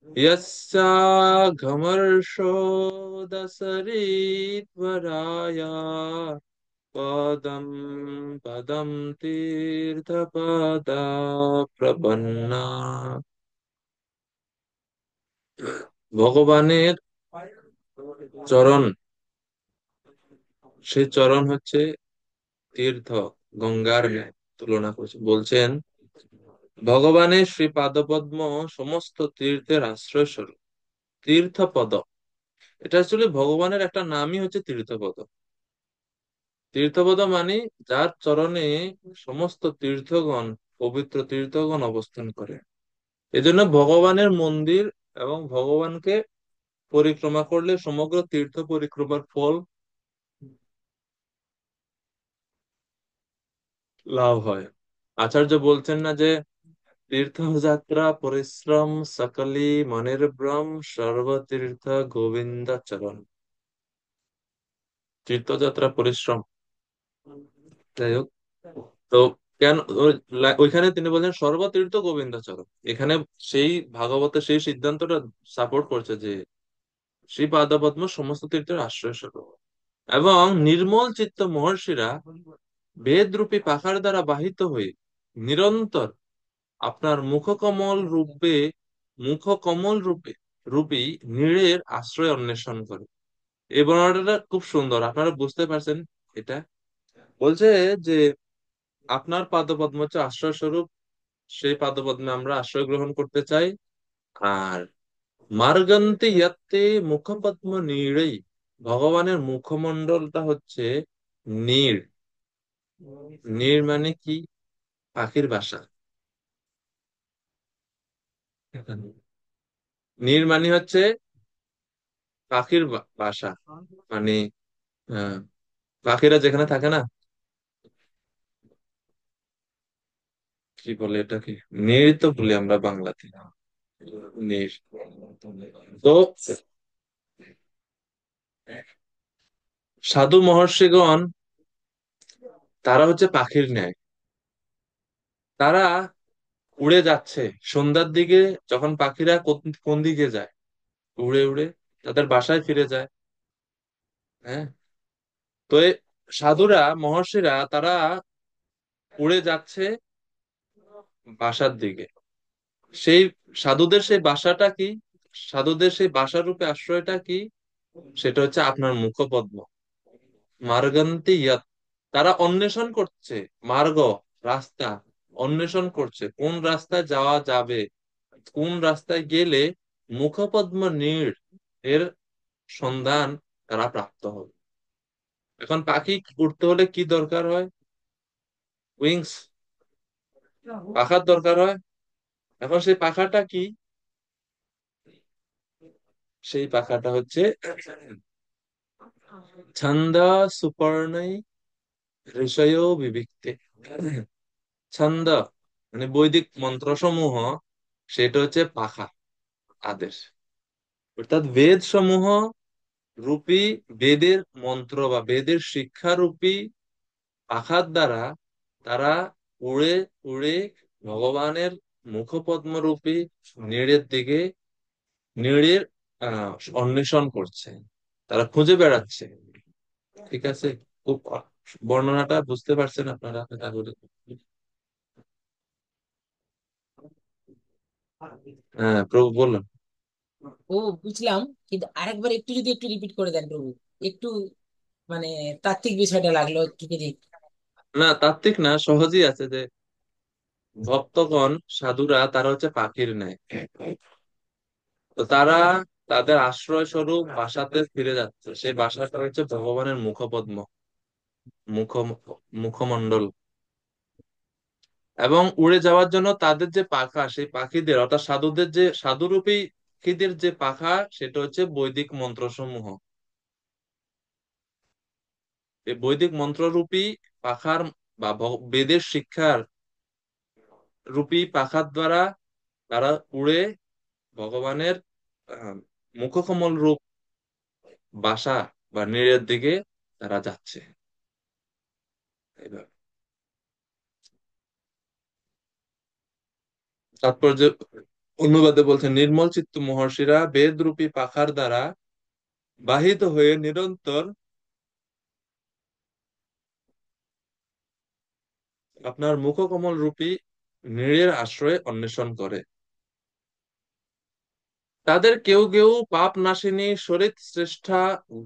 यस्याघमर्षोदसरित्वराया पदं पदं तीर्थपदा प्रपन्ना। ভগবানের চরণ, সেই চরণ হচ্ছে তীর্থ, গঙ্গার ন্যায় তুলনা করছে। বলছেন ভগবানের শ্রী পাদপদ্ম সমস্ত তীর্থের আশ্রয় স্বরূপ। তীর্থপদ, এটা আসলে ভগবানের একটা নামই হচ্ছে তীর্থপদ। তীর্থপদ মানে যার চরণে সমস্ত তীর্থগণ, পবিত্র তীর্থগণ অবস্থান করে। এজন্য ভগবানের মন্দির এবং ভগবানকে পরিক্রমা করলে সমগ্র তীর্থ পরিক্রমার ফল লাভ হয়। আচার্য বলছেন না যে তীর্থযাত্রা পরিশ্রম সকলি মনের ভ্রম সর্বতীর্থ গোবিন্দ চরণ। তীর্থযাত্রা পরিশ্রম, যাই হোক। তো কেন ওইখানে তিনি বলছেন সর্বতীর্থ গোবিন্দাচরণ, এখানে সেই ভাগবতের সেই সিদ্ধান্তটা সাপোর্ট করছে যে শ্রী পাদপদ্ম সমস্ত তীর্থের আশ্রয় স্বরূপ, এবং নির্মল চিত্ত মহর্ষিরা বেদরূপী পাখার দ্বারা বাহিত হয়ে নিরন্তর আপনার মুখকমল রূপে রূপী নীড়ের আশ্রয় অন্বেষণ করে। এই বর্ণনাটা খুব সুন্দর, আপনারা বুঝতে পারছেন এটা? বলছে যে আপনার পাদপদ্ম হচ্ছে আশ্রয় স্বরূপ, সেই পাদপদ্মে আমরা আশ্রয় গ্রহণ করতে চাই। আর মার্গন্তে ইয়াত্তে মুখপদ্ম নীড়েই, ভগবানের মুখমণ্ডলটা হচ্ছে নীড়। নীড় মানে কি? পাখির বাসা। নীড় মানে হচ্ছে পাখির বাসা, মানে আহ, পাখিরা যেখানে থাকে না, কি বলে এটাকে, নীড় তো বলি আমরা বাংলাতে, নীড়। তো সাধু মহর্ষিগণ তারা হচ্ছে পাখির ন্যায়, তারা উড়ে যাচ্ছে সন্ধ্যার দিকে, যখন পাখিরা কোন কোন দিকে যায়, উড়ে উড়ে তাদের বাসায় ফিরে যায়। হ্যাঁ, তো এই সাধুরা মহর্ষিরা তারা উড়ে যাচ্ছে বাসার দিকে। সেই সাধুদের সেই বাসাটা কি, সাধুদের সেই বাসা রূপে আশ্রয়টা কি? সেটা হচ্ছে আপনার মুখপদ্ম। মার্গান্তি ইয়াত, তারা অন্বেষণ করছে মার্গ, রাস্তা অন্বেষণ করছে, কোন রাস্তায় যাওয়া যাবে, কোন রাস্তায় গেলে মুখপদ্ম নীড় এর সন্ধান তারা প্রাপ্ত হবে। এখন পাখি উড়তে হলে কি দরকার হয়? উইংস, পাখার দরকার হয়। এখন সেই পাখাটা কি? সেই পাখাটা হচ্ছে ছন্দ সুপর্ণই ঋষয় বিবিক্তে। ছন্দ মানে বৈদিক মন্ত্রসমূহ, সেটা হচ্ছে পাখা, আদেশ। অর্থাৎ বেদ সমূহ রূপী, বেদের মন্ত্র বা বেদের শিক্ষা রূপী পাখার দ্বারা তারা উড়ে উড়ে ভগবানের মুখপদ্ম রূপী নীড়ের দিকে, নীড়ের অন্বেষণ করছে, তারা খুঁজে বেড়াচ্ছে। ঠিক আছে? খুব বর্ণনাটা বুঝতে পারছেন আপনারা? আশা করি। হ্যাঁ প্রভু বললেন। ও, বুঝলাম, কিন্তু আরেকবার একটু যদি একটু রিপিট করে দেন প্রভু, একটু মানে তাত্ত্বিক বিষয়টা লাগলো একটু যদি। না তাত্ত্বিক না, সহজই আছে যে ভক্তগণ সাধুরা তারা হচ্ছে পাখির ন্যায়। তো তারা তাদের আশ্রয় স্বরূপ বাসাতে ফিরে যাচ্ছে, সেই বাসাটা হচ্ছে ভগবানের মুখপদ্ম, মুখ মুখমণ্ডল। এবং উড়ে যাওয়ার জন্য তাদের যে পাখা, সেই পাখিদের অর্থাৎ সাধুদের যে সাধুরূপী পাখিদের যে পাখা, সেটা হচ্ছে বৈদিক মন্ত্রসমূহ। এই বৈদিক মন্ত্ররূপী পাখার বা বেদের শিক্ষার রূপী পাখার দ্বারা তারা উড়ে ভগবানের আহ, মুখকমল রূপ বাসা বা নীড়ের দিকে তারা যাচ্ছে। এইভাবে তাৎপর্য অনুবাদে বলছেন, নির্মল চিত্ত মহর্ষিরা বেদ রূপী পাখার দ্বারা বাহিত হয়ে নিরন্তর আপনার মুখকমল রূপী নীড়ের আশ্রয়ে অন্বেষণ করে। তাদের কেউ কেউ পাপ নাশিনী শরীর শ্রেষ্ঠা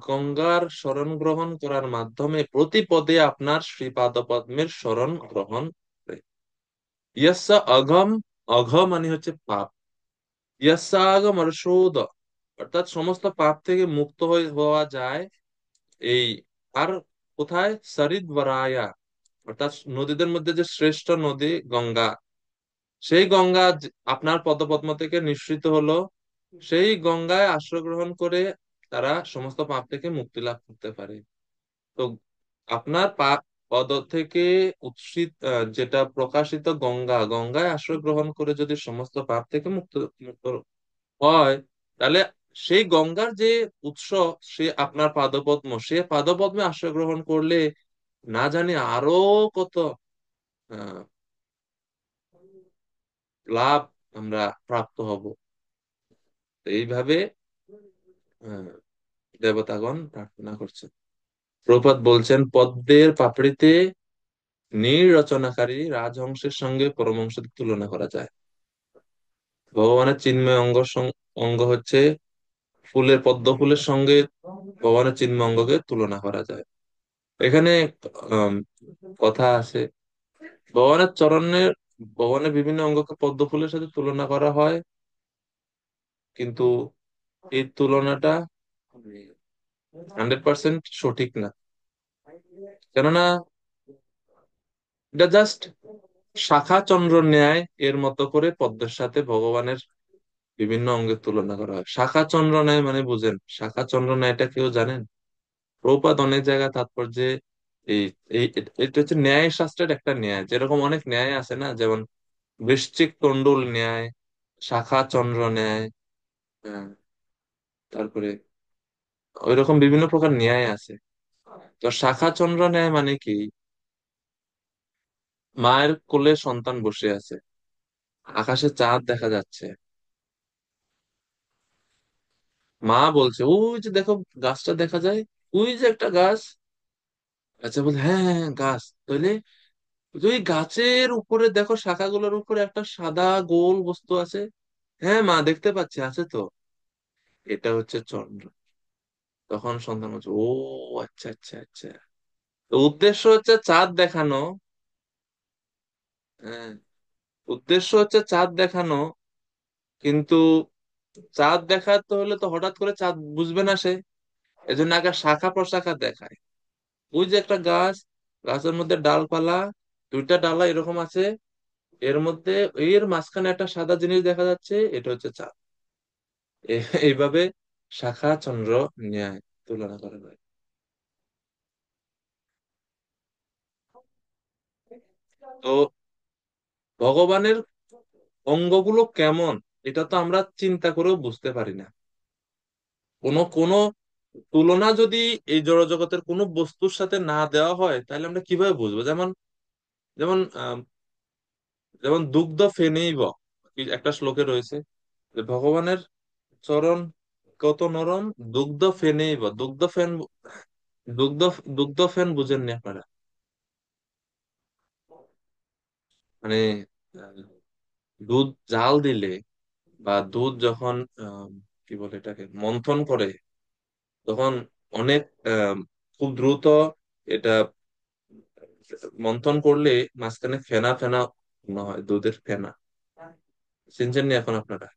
গঙ্গার শরণ গ্রহণ করার মাধ্যমে প্রতি পদে আপনার শ্রীপাদপদ্মের শরণ গ্রহণ করে। ইয়াসা অঘম, অঘ মানে হচ্ছে পাপ, ইয়াসা আগম আর সৌদ, অর্থাৎ সমস্ত পাপ থেকে মুক্ত হওয়া যায় এই, আর কোথায়? সরিদ বরায়া, অর্থাৎ নদীদের মধ্যে যে শ্রেষ্ঠ নদী গঙ্গা, সেই গঙ্গা আপনার পদপদ্ম থেকে নিঃসৃত হলো, সেই গঙ্গায় আশ্রয় গ্রহণ করে তারা সমস্ত পাপ থেকে মুক্তি লাভ করতে পারে। তো আপনার পাপ পদ থেকে উৎসিত যেটা প্রকাশিত গঙ্গা, গঙ্গায় আশ্রয় গ্রহণ করে যদি সমস্ত পাপ থেকে মুক্ত মুক্ত হয়, তাহলে সেই গঙ্গার যে উৎস, সে আপনার পাদপদ্ম, সে পাদপদ্মে আশ্রয় গ্রহণ করলে না জানি আরো কত আহ লাভ আমরা প্রাপ্ত হব। তো এইভাবে আহ, দেবতাগণ প্রার্থনা করছেন। প্রপাত বলছেন, পদ্মের পাপড়িতে নীড় রচনাকারী রাজহংসের সঙ্গে পরমহংসের তুলনা করা যায়। ভগবানের চিন্ময় অঙ্গ অঙ্গ হচ্ছে পদ্ম ফুলের সঙ্গে ভগবানের চিন্মঙ্গকে তুলনা করা যায়। এখানে আম, কথা আছে, ভগবানের চরণের ভগবানের বিভিন্ন অঙ্গকে পদ্ম ফুলের সাথে তুলনা করা হয়, কিন্তু এই তুলনাটা 100% সঠিক না। কেননা এটা জাস্ট শাখা চন্দ্র ন্যায় এর মতো করে পদ্মের সাথে ভগবানের বিভিন্ন অঙ্গের তুলনা করা হয়। শাখা চন্দ্র ন্যায় মানে বুঝেন, শাখা চন্দ্র ন্যায়টা কেউ জানেন? প্রভুপাদ অনেক জায়গায় তাৎপর্যে এই এটা হচ্ছে ন্যায় শাস্ত্রের একটা ন্যায়, যেরকম অনেক ন্যায় আছে না, যেমন বৃশ্চিক তণ্ডুল ন্যায়, শাখা চন্দ্র ন্যায়, হ্যাঁ, তারপরে ওইরকম বিভিন্ন প্রকার ন্যায় আছে। তো শাখা চন্দ্র ন্যায় মানে কি, মায়ের কোলে সন্তান বসে আছে, আকাশে চাঁদ দেখা যাচ্ছে, মা বলছে ওই যে দেখো গাছটা দেখা যায়, ওই যে একটা গাছ। আচ্ছা বলে হ্যাঁ হ্যাঁ হ্যাঁ, গাছ তাহলে ওই গাছের উপরে দেখো শাখাগুলোর উপরে একটা সাদা গোল বস্তু আছে। হ্যাঁ মা দেখতে পাচ্ছি, আছে তো, এটা হচ্ছে চন্দ্র। তখন সন্তান বলছে ও আচ্ছা আচ্ছা আচ্ছা, তো উদ্দেশ্য হচ্ছে চাঁদ দেখানো। হ্যাঁ, উদ্দেশ্য হচ্ছে চাঁদ দেখানো, কিন্তু চাঁদ দেখাতে হলে তো হঠাৎ করে চাঁদ বুঝবে না সে, এজন্য আগে শাখা প্রশাখা দেখায়। ওই যে একটা গাছ, গাছের মধ্যে ডালপালা, দুইটা ডালা এরকম আছে, এর মধ্যে এর মাঝখানে একটা সাদা জিনিস দেখা যাচ্ছে, এটা হচ্ছে চাঁদ। এইভাবে শাখা চন্দ্র ন্যায় তুলনা করা হয়। তো ভগবানের অঙ্গগুলো কেমন, এটা তো আমরা চিন্তা করেও বুঝতে পারি না। কোনো তুলনা যদি এই জড়জগতের কোনো বস্তুর সাথে না দেওয়া হয়, তাহলে আমরা কিভাবে বুঝবো? যেমন যেমন যেমন দুগ্ধ ফেনেইব, একটা শ্লোকে রয়েছে যে ভগবানের চরণ কত নরম, দুগ্ধ ফেনেইব, দুগ্ধ দুগ্ধ ফেন বুঝেননি আপনারা? মানে আহ, দুধ জাল দিলে বা দুধ যখন কি বলে এটাকে মন্থন করে, তখন অনেক আহ, খুব দ্রুত এটা মন্থন করলে মাঝখানে ফেনা ফেনা মনে হয়, দুধের ফেনা। চিনছেন নি এখন আপনারা?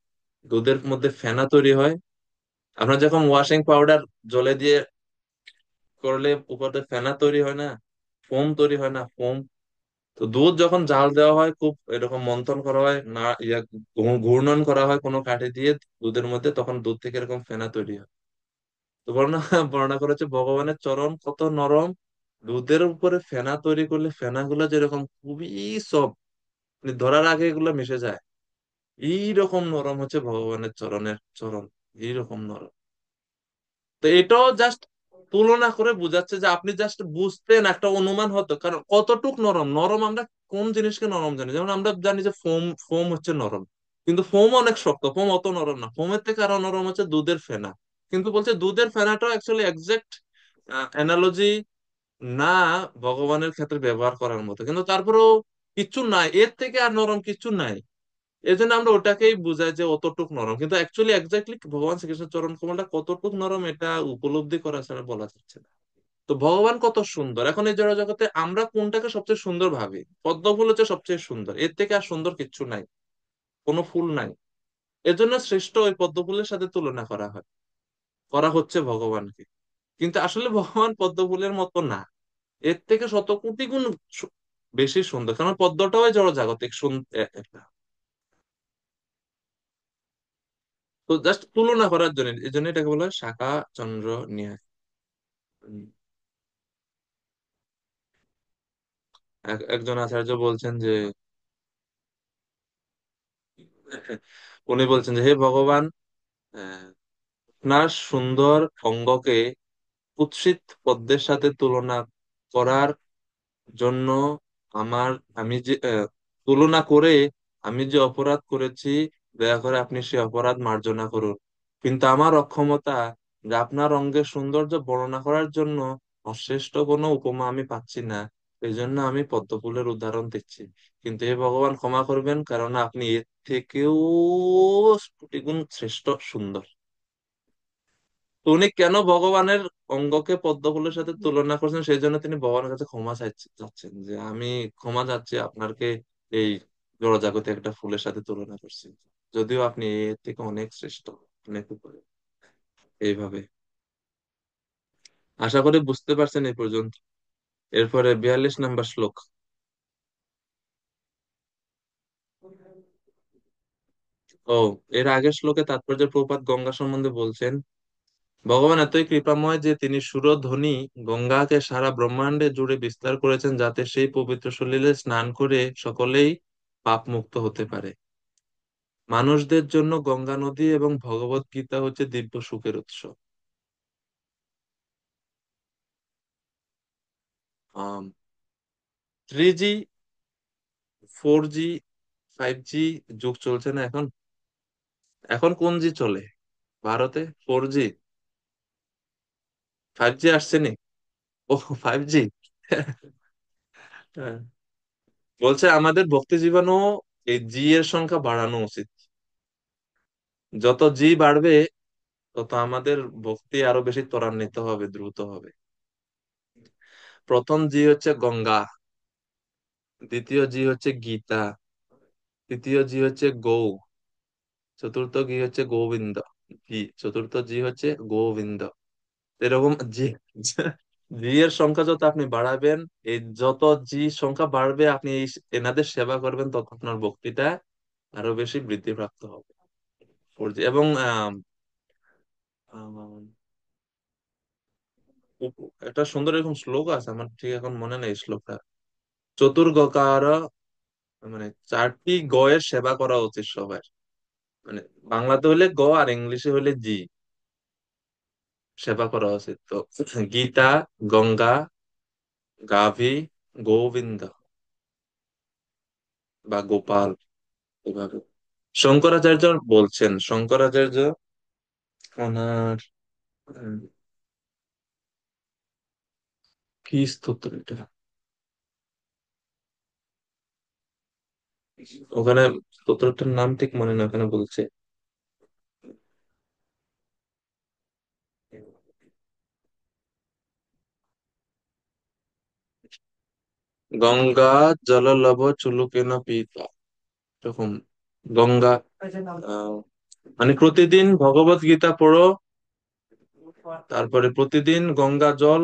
দুধের মধ্যে ফেনা তৈরি হয়। আপনার যখন ওয়াশিং পাউডার জলে দিয়ে করলে উপরে ফেনা তৈরি হয় না, ফোম তৈরি হয় না, ফোম। তো দুধ যখন জাল দেওয়া হয়, খুব এরকম মন্থন করা হয় না, ঘূর্ণন করা হয় কোনো কাঠি দিয়ে দুধের মধ্যে, তখন দুধ থেকে এরকম ফেনা তৈরি হয়। তো বর্ণনা বর্ণনা করেছে ভগবানের চরণ কত নরম, দুধের উপরে ফেনা তৈরি করলে ফেনাগুলো যেরকম খুবই সফট, ধরার আগে এগুলো মিশে যায়, এইরকম নরম হচ্ছে ভগবানের চরণের চরণ, এইরকম নরম। তো এটাও জাস্ট তুলনা করে বোঝাচ্ছে যে আপনি জাস্ট বুঝতেন, একটা অনুমান হতো, কারণ কতটুক নরম। নরম আমরা কোন জিনিসকে নরম জানি, যেমন আমরা জানি যে ফোম, ফোম হচ্ছে নরম, কিন্তু ফোম অনেক শক্ত, ফোম অত নরম না। ফোমের থেকে আরো নরম হচ্ছে দুধের ফেনা। কিন্তু বলছে দুধের ফেনাটাও অ্যাকচুয়ালি এক্সাক্ট অ্যানালজি না ভগবানের ক্ষেত্রে ব্যবহার করার মতো, কিন্তু তারপরেও কিচ্ছু নাই এর থেকে আর নরম কিচ্ছু নাই। এই জন্য আমরা ওটাকেই বুঝাই যে অতটুক নরম, কিন্তু অ্যাকচুয়ালি এক্স্যাক্টলি ভগবান শ্রীকৃষ্ণের চরণ কমলটা কতটুক নরম এটা উপলব্ধি করা ছাড়া বলা যাচ্ছে না। তো ভগবান কত সুন্দর, এখন এই জড় জগতে আমরা কোনটাকে সবচেয়ে সুন্দর ভাবি? পদ্ম ফুল হচ্ছে সবচেয়ে সুন্দর, এর থেকে আর সুন্দর কিচ্ছু নাই, কোনো ফুল নাই। এজন্য শ্রেষ্ঠ ওই পদ্ম ফুলের সাথে তুলনা করা হয়, করা হচ্ছে ভগবানকে। কিন্তু আসলে ভগবান পদ্ম ফুলের মতো না, এর থেকে শত কোটি গুণ সু- বেশি সুন্দর, কারণ পদ্মটাও জড় জাগতিক একটা। তো জাস্ট তুলনা করার জন্য, এই জন্য এটাকে বলা হয় শাখা চন্দ্র ন্যায়। উম, একজন আচার্য বলছেন যে উনি বলছেন যে হে ভগবান, আহ, আপনার সুন্দর অঙ্গকে কুৎসিত পদ্মের সাথে তুলনা করার জন্য আমার, আমি যে তুলনা করে আমি যে অপরাধ করেছি, দয়া করে আপনি সে অপরাধ মার্জনা করুন। কিন্তু আমার অক্ষমতা যে আপনার অঙ্গের সৌন্দর্য বর্ণনা করার জন্য শ্রেষ্ঠ কোনো উপমা আমি পাচ্ছি না, এই জন্য আমি পদ্ম ফুলের উদাহরণ দিচ্ছি। কিন্তু হে ভগবান ক্ষমা করবেন, কারণ আপনি এর থেকেও কোটি গুণ শ্রেষ্ঠ সুন্দর। তো উনি কেন ভগবানের অঙ্গকে পদ্ম ফুলের সাথে তুলনা করছেন, সেই জন্য তিনি ভগবানের কাছে ক্ষমা চাচ্ছেন যে আমি ক্ষমা চাচ্ছি আপনাকে এই জড়জাগতিক একটা ফুলের সাথে তুলনা করছি, যদিও আপনি এর থেকে অনেক শ্রেষ্ঠ, অনেক উপরে। এইভাবে আশা করি বুঝতে পারছেন এই পর্যন্ত। এরপরে 42 নম্বর শ্লোক। ও, এর আগের শ্লোকে তাৎপর্য প্রপাত গঙ্গা সম্বন্ধে বলছেন, ভগবান এতই কৃপাময় যে তিনি সুরধ্বনি গঙ্গাকে সারা ব্রহ্মাণ্ডে জুড়ে বিস্তার করেছেন, যাতে সেই পবিত্র সলিলে স্নান করে সকলেই পাপ মুক্ত হতে পারে। মানুষদের জন্য গঙ্গা নদী এবং ভগবত গীতা হচ্ছে দিব্য সুখের উৎস। 3G, 4G, 5G যুগ চলছে না এখন? এখন কোন জি চলে ভারতে? 4G? 5G আসছে নি? ও, 5G। বলছে আমাদের ভক্তি জীবনও এই জি এর সংখ্যা বাড়ানো উচিত। যত জি বাড়বে তত আমাদের ভক্তি আরো বেশি ত্বরান্বিত হবে, দ্রুত হবে। প্রথম জি হচ্ছে গঙ্গা, দ্বিতীয় জি হচ্ছে গীতা, তৃতীয় জি হচ্ছে গৌ, চতুর্থ জি হচ্ছে গোবিন্দ, চতুর্থ জি হচ্ছে গোবিন্দ। এরকম জি, জি এর সংখ্যা যত আপনি বাড়াবেন, এই যত জি সংখ্যা বাড়বে, আপনি এনাদের সেবা করবেন, তত আপনার ভক্তিটা আরো বেশি বৃদ্ধি প্রাপ্ত হবে। 4G এবং আম, একটা সুন্দর এরকম শ্লোক আছে, আমার ঠিক এখন মনে নেই শ্লোকটা। চতুর্গকার, মানে 4টি গয়ের সেবা করা উচিত সবার। মানে বাংলাতে হলে গ আর ইংলিশে হলে জি, সেবা করা উচিত। তো গীতা, গঙ্গা, গাভী, গোবিন্দ বা গোপাল, এভাবে শঙ্করাচার্য বলছেন। শঙ্করাচার্য ওনার উম, কি স্তোত্র এটা, ওখানে স্তোত্রটার নাম ঠিক মনে না, ওখানে বলছে গঙ্গা জললভ চুলুকেন পিতা, এরকম। গঙ্গা আহ, মানে প্রতিদিন ভগবত গীতা পড়ো, তারপরে প্রতিদিন গঙ্গা জল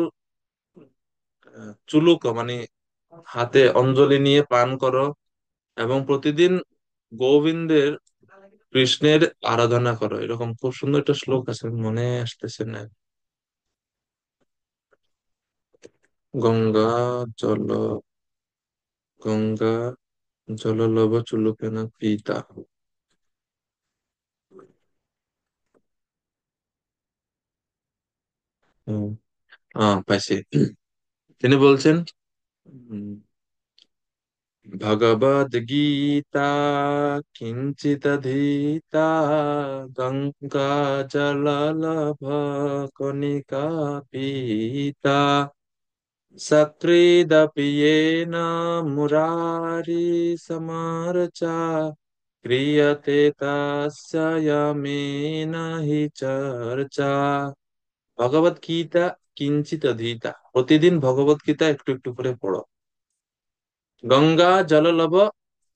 চুলুক মানে হাতে অঞ্জলি নিয়ে পান করো, এবং প্রতিদিন গোবিন্দের, কৃষ্ণের আরাধনা করো। এরকম খুব সুন্দর একটা শ্লোক আছে, মনে আসতেছে না। গঙ্গা জল, গঙ্গা জললভ চুলুকেন পিতা। হুম, পাইছি। তিনি বলছেন, উম, ভগবদ্গীতা কিঞ্চিদধীতা গঙ্গা জললভ কণিকা পীতা সক্রিদপি येन মুরারি সমর্চা ক্রিয়তে তস্য यमेन हि চর্চা। ভগবত গীতা কিঞ্চিত অধীতা, প্রতিদিন ভগবত গীতা একটু একটু করে পড়ো। গঙ্গা জললভ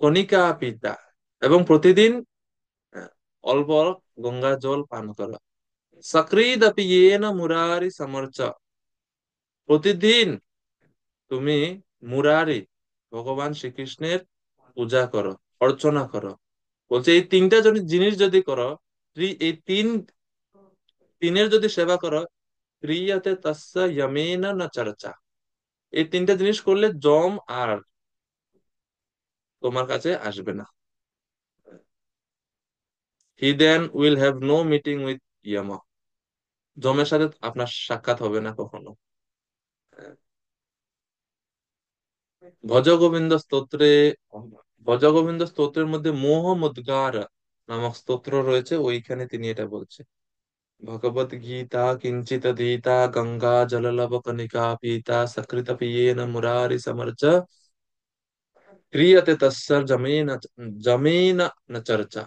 কণিকা পিতা, এবং প্রতিদিন আহ, অল্প অল্প গঙ্গা জল পান করো। সক্রিদপি येन মুরারি সমর্চ, প্রতিদিন তুমি মুরারি ভগবান শ্রীকৃষ্ণের পূজা করো, অর্চনা করো। বলছে এই তিনটা যদি জিনিস যদি করো, এই তিনের যদি সেবা করো, ক্রিয়াতে তস্য যমেন না চর্চা, এই তিনটা জিনিস করলে যম আর তোমার কাছে আসবে না। He then will have no meeting with Yama, যমের সাথে আপনার সাক্ষাৎ হবে না কখনো। ভজ গোবিন্দ স্তোত্রে, ভজ গোবিন্দ স্তোত্রের মধ্যে মোহ মুদ্গার নামক স্তোত্র রয়েছে, ওইখানে তিনি এটা বলছে। ভগবত গীতা কিঞ্চিত দীতা গঙ্গা জললভ কণিকা পীতা সकृत পিয়েন মুরারি সমর্চ ক্রিয়তে তস্য জমেন, জমেন ন চর্চা।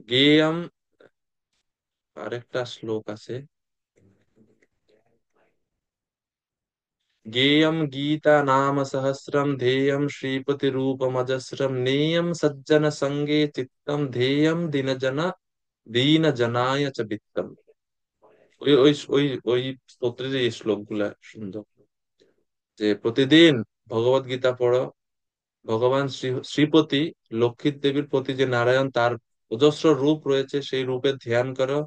গেয়ম, আরেকটা শ্লোক আছে, गेयं गीता नाम सहस्रम धेयं श्रीपति रूपमजस्रम नेयं सज्जन संगे चित्तम धेयं दीन जनाय च वित्तम। ওই ওই ওই ওই স্তোত্রের এই শ্লোকগুলা সুন্দর, যে প্রতিদিন ভগবত গীতা পড়ো, ভগবান শ্রীপতি লক্ষ্মী দেবীর প্রতি যে নারায়ণ, তার অজস্র রূপ রয়েছে, সেই রূপে ধ্যান করো।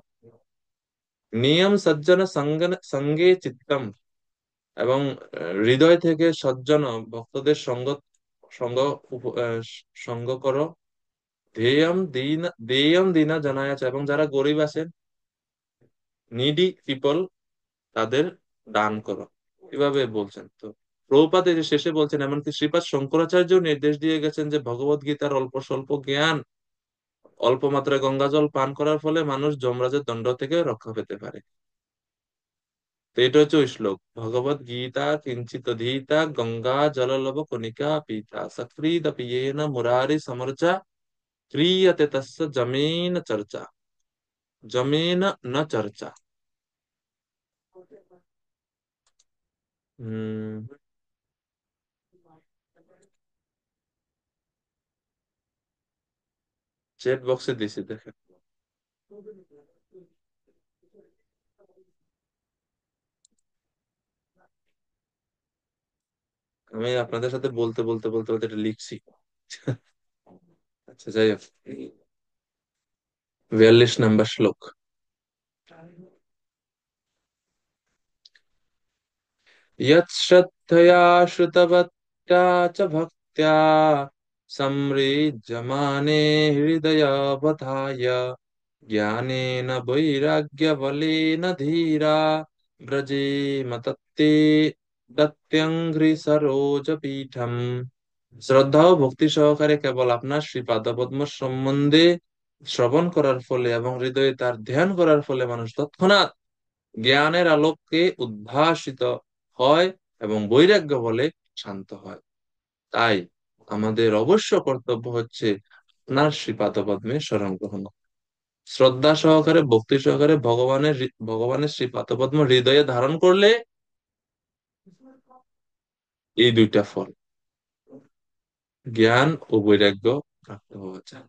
নিয়ম সজ্জন সঙ্গে চিত্তম, এবং হৃদয় থেকে সজ্জন ভক্তদের সঙ্গ সঙ্গ করো। ধ্যেয়ম দীনা জানায়াচ, এবং যারা গরিব আছেন, নিডি পিপল, তাদের দান করো। এভাবে বলছেন। তো প্রভুপাদ এই যে শেষে বলছেন, এমনকি শ্রীপাদ শঙ্করাচার্য নির্দেশ দিয়ে গেছেন যে ভগবত গীতার অল্প স্বল্প জ্ঞান, অল্প মাত্রায় গঙ্গা জল পান করার ফলে মানুষ যমরাজের দণ্ড থেকে রক্ষা পেতে পারে। তো এটা হচ্ছে ওই শ্লোক, ভগবত গীতা কিঞ্চিত ধীতা গঙ্গা জললভ কণিকা পীতা সক্রিয় পিয়েন মুরারি সমর্চা ক্রিয়তে তস্য জমেন চর্চা, জমেন ন চর্চা। হম, চ্যাট বক্সে দিছি, দেখেন। আমি আপনাদের সাথে বলতে বলতে বলতে বলতে এটা লিখছি। আচ্ছা, যাই হোক, 42 নম্বর শ্লোক। यच्छ्रद्धया श्रुतवत्या च भक्त्या सम्मृज्यमाने हृदयावधाय ज्ञानेन वैराग्यबलेन धीरा व्रजेम तत्ते दत्यङ्घ्रि सरोजपीठम्। শ্রদ্ধা ও ভক্তি সহকারে কেবল আপনার শ্রী পাদপদ্ম সম্বন্ধে শ্রবণ করার ফলে এবং হৃদয়ে তার ধ্যান করার ফলে মানুষ তৎক্ষণাৎ জ্ঞানের আলোকে উদ্ভাসিত হয় এবং বৈরাগ্য বলে শান্ত হয়। তাই আমাদের অবশ্য কর্তব্য হচ্ছে আপনার শ্রীপাদপদ্মে শরণ গ্রহণ, শ্রদ্ধা সহকারে ভক্তি সহকারে ভগবানের শ্রীপাদপদ্ম হৃদয়ে ধারণ করলে এই দুইটা ফল, জ্ঞান ও বৈরাগ্য, প্রাপ্ত হওয়া যায়।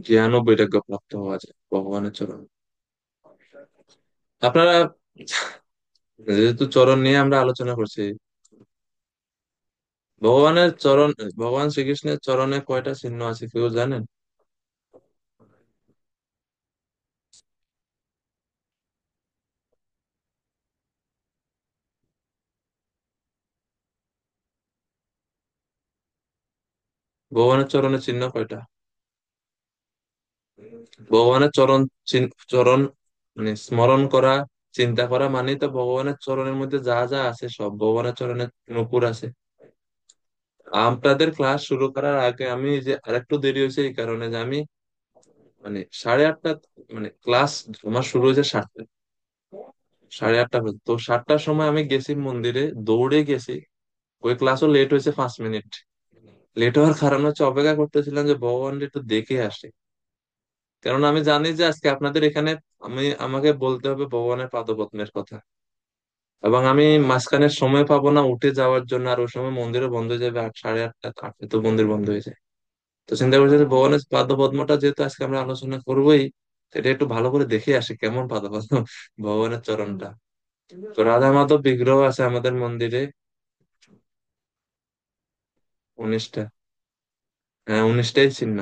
জ্ঞান ও বৈরাগ্য প্রাপ্ত হওয়া যায় ভগবানের চরণ। আপনারা যেহেতু চরণ নিয়ে আমরা আলোচনা করছি, ভগবানের চরণ, ভগবান শ্রীকৃষ্ণের চরণে কয়টা চিহ্ন আছে কেউ জানেন? ভগবানের চরণে চিহ্ন কয়টা? ভগবানের চরণ মানে স্মরণ করা, চিন্তা করা, মানে তো ভগবানের চরণের মধ্যে যা যা আছে সব ভগবানের চরণে নূপুর আছে। আপনাদের ক্লাস শুরু করার আগে আমি যে আরেকটু দেরি হয়েছে এই কারণে যে আমি মানে 8:30, মানে ক্লাস আমার শুরু হয়েছে 7টায়, 8:30 পর্যন্ত। তো 7টার সময় আমি গেছি মন্দিরে, দৌড়ে গেছি। ওই ক্লাসও লেট হয়েছে 5 মিনিট। লেট হওয়ার কারণ হচ্ছে অপেক্ষা করতেছিলাম যে ভগবান একটু দেখে আসে, কারণ আমি জানি যে আজকে আপনাদের এখানে আমাকে বলতে হবে ভগবানের পাদপদ্মের কথা, এবং আমি মাঝখানে সময় পাবো না উঠে যাওয়ার জন্য, আর ওই সময় মন্দিরও বন্ধ হয়ে যাবে 8, 8:30, 8টায় তো মন্দির বন্ধ হয়ে যায়। তো চিন্তা করছি যে ভগবানের পাদপদ্মটা যেহেতু আজকে আমরা আলোচনা করবোই, সেটা একটু ভালো করে দেখে আসি কেমন পাদপদ্ম, ভগবানের চরণটা। তো রাধা মাধব বিগ্রহ আছে আমাদের মন্দিরে 19টা। হ্যাঁ, 19টাই চিহ্ন।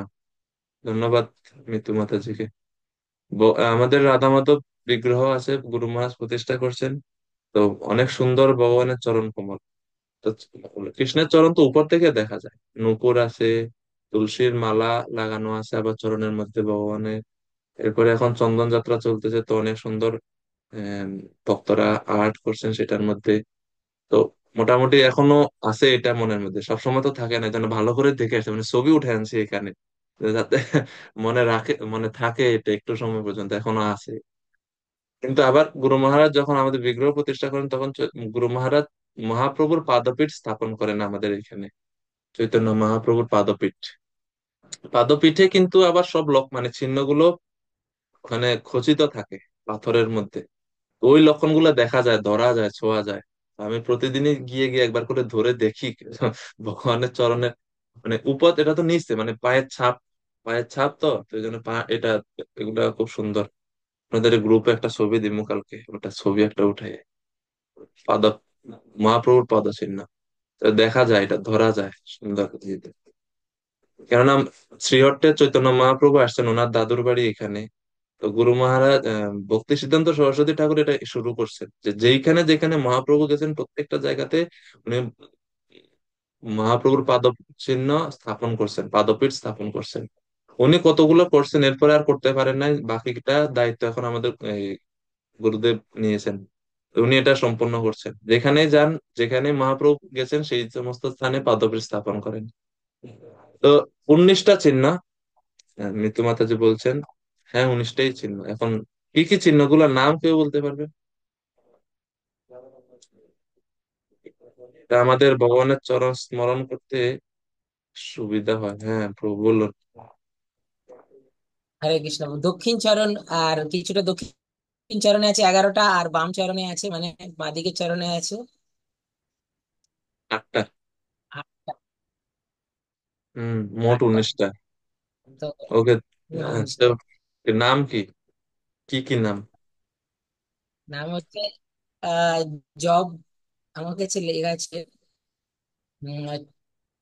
ধন্যবাদ মিতু মাতাজিকে। আমাদের রাধা মাধব বিগ্রহ আছে, গুরু মহারাজ প্রতিষ্ঠা করছেন। তো অনেক সুন্দর ভগবানের চরণ কমল। তো কৃষ্ণের চরণ তো উপর থেকে দেখা যায়, নূপুর আছে, তুলসীর মালা লাগানো আছে আবার চরণের মধ্যে ভগবানের। এরপরে এখন চন্দন যাত্রা চলতেছে, তো অনেক সুন্দর আহ, ভক্তরা আর্ট করছেন সেটার মধ্যে। তো মোটামুটি এখনো আছে এটা মনের মধ্যে, সবসময় তো থাকে না, যেন ভালো করে দেখে আসে, মানে ছবি উঠে আনছি এখানে, যাতে মনে থাকে এটা একটু সময় পর্যন্ত এখনো আছে। কিন্তু আবার গুরু মহারাজ যখন আমাদের বিগ্রহ প্রতিষ্ঠা করেন তখন গুরু মহারাজ মহাপ্রভুর পাদপীঠ স্থাপন করেন আমাদের এখানে, চৈতন্য মহাপ্রভুর পাদপীঠ। পাদপীঠে কিন্তু আবার সব মানে চিহ্নগুলো মানে খচিত থাকে পাথরের মধ্যে। তো ওই লক্ষণগুলো দেখা যায়, ধরা যায়, ছোঁয়া যায়। আমি প্রতিদিনই গিয়ে গিয়ে একবার করে ধরে দেখি ভগবানের চরণের মানে এটা তো নিচে মানে পায়ের ছাপ, পায়ের ছাপ তো এই জন্য পা এটা, এগুলা খুব সুন্দর। আপনাদের গ্রুপে একটা ছবি দিমু কালকে, ওটা ছবি একটা উঠে পাদ মহাপ্রভুর পদ চিহ্ন, তো দেখা যায়, এটা ধরা যায় সুন্দর ইয়েতে। কেননা শ্রীহট্টে চৈতন্য মহাপ্রভু আসছেন, ওনার দাদুর বাড়ি এখানে। তো গুরু মহারাজ ভক্তি সিদ্ধান্ত সরস্বতী ঠাকুর এটা শুরু করছেন যে যেইখানে যেখানে মহাপ্রভু গেছেন প্রত্যেকটা জায়গাতে উনি মহাপ্রভুর পাদ চিহ্ন স্থাপন করছেন, পাদপীঠ স্থাপন করছেন। উনি কতগুলো করছেন, এরপরে আর করতে পারেন নাই, বাকিটা দায়িত্ব এখন আমাদের এই গুরুদেব নিয়েছেন। তো উনি এটা সম্পূর্ণ করছেন, যেখানে যান, যেখানে মহাপ্রভু গেছেন সেই সমস্ত স্থানে পাদপীঠ স্থাপন করেন। তো 19টা চিহ্ন মৃত্যু মাতাজি বলছেন। হ্যাঁ, 19টাই চিহ্ন। এখন কি কি চিহ্নগুলোর নাম কেউ বলতে পারবে? তা আমাদের ভগবানের চরণ স্মরণ করতে সুবিধা হয়। হ্যাঁ প্রভু বলুন। হরে কৃষ্ণ। দক্ষিণ চরণ আর কিছুটা দক্ষিণ চরণে আছে 11টা, আর বাম চরণে আছে মানে বাঁদিকের চরণে আছে 8টা। 8টা। মোট 8টা 19টা। তো ওকে। মোট তো 19টা। এর নাম কি, কি কি নাম? নাম হচ্ছে আহ জব, আমার কাছে লেখা আছে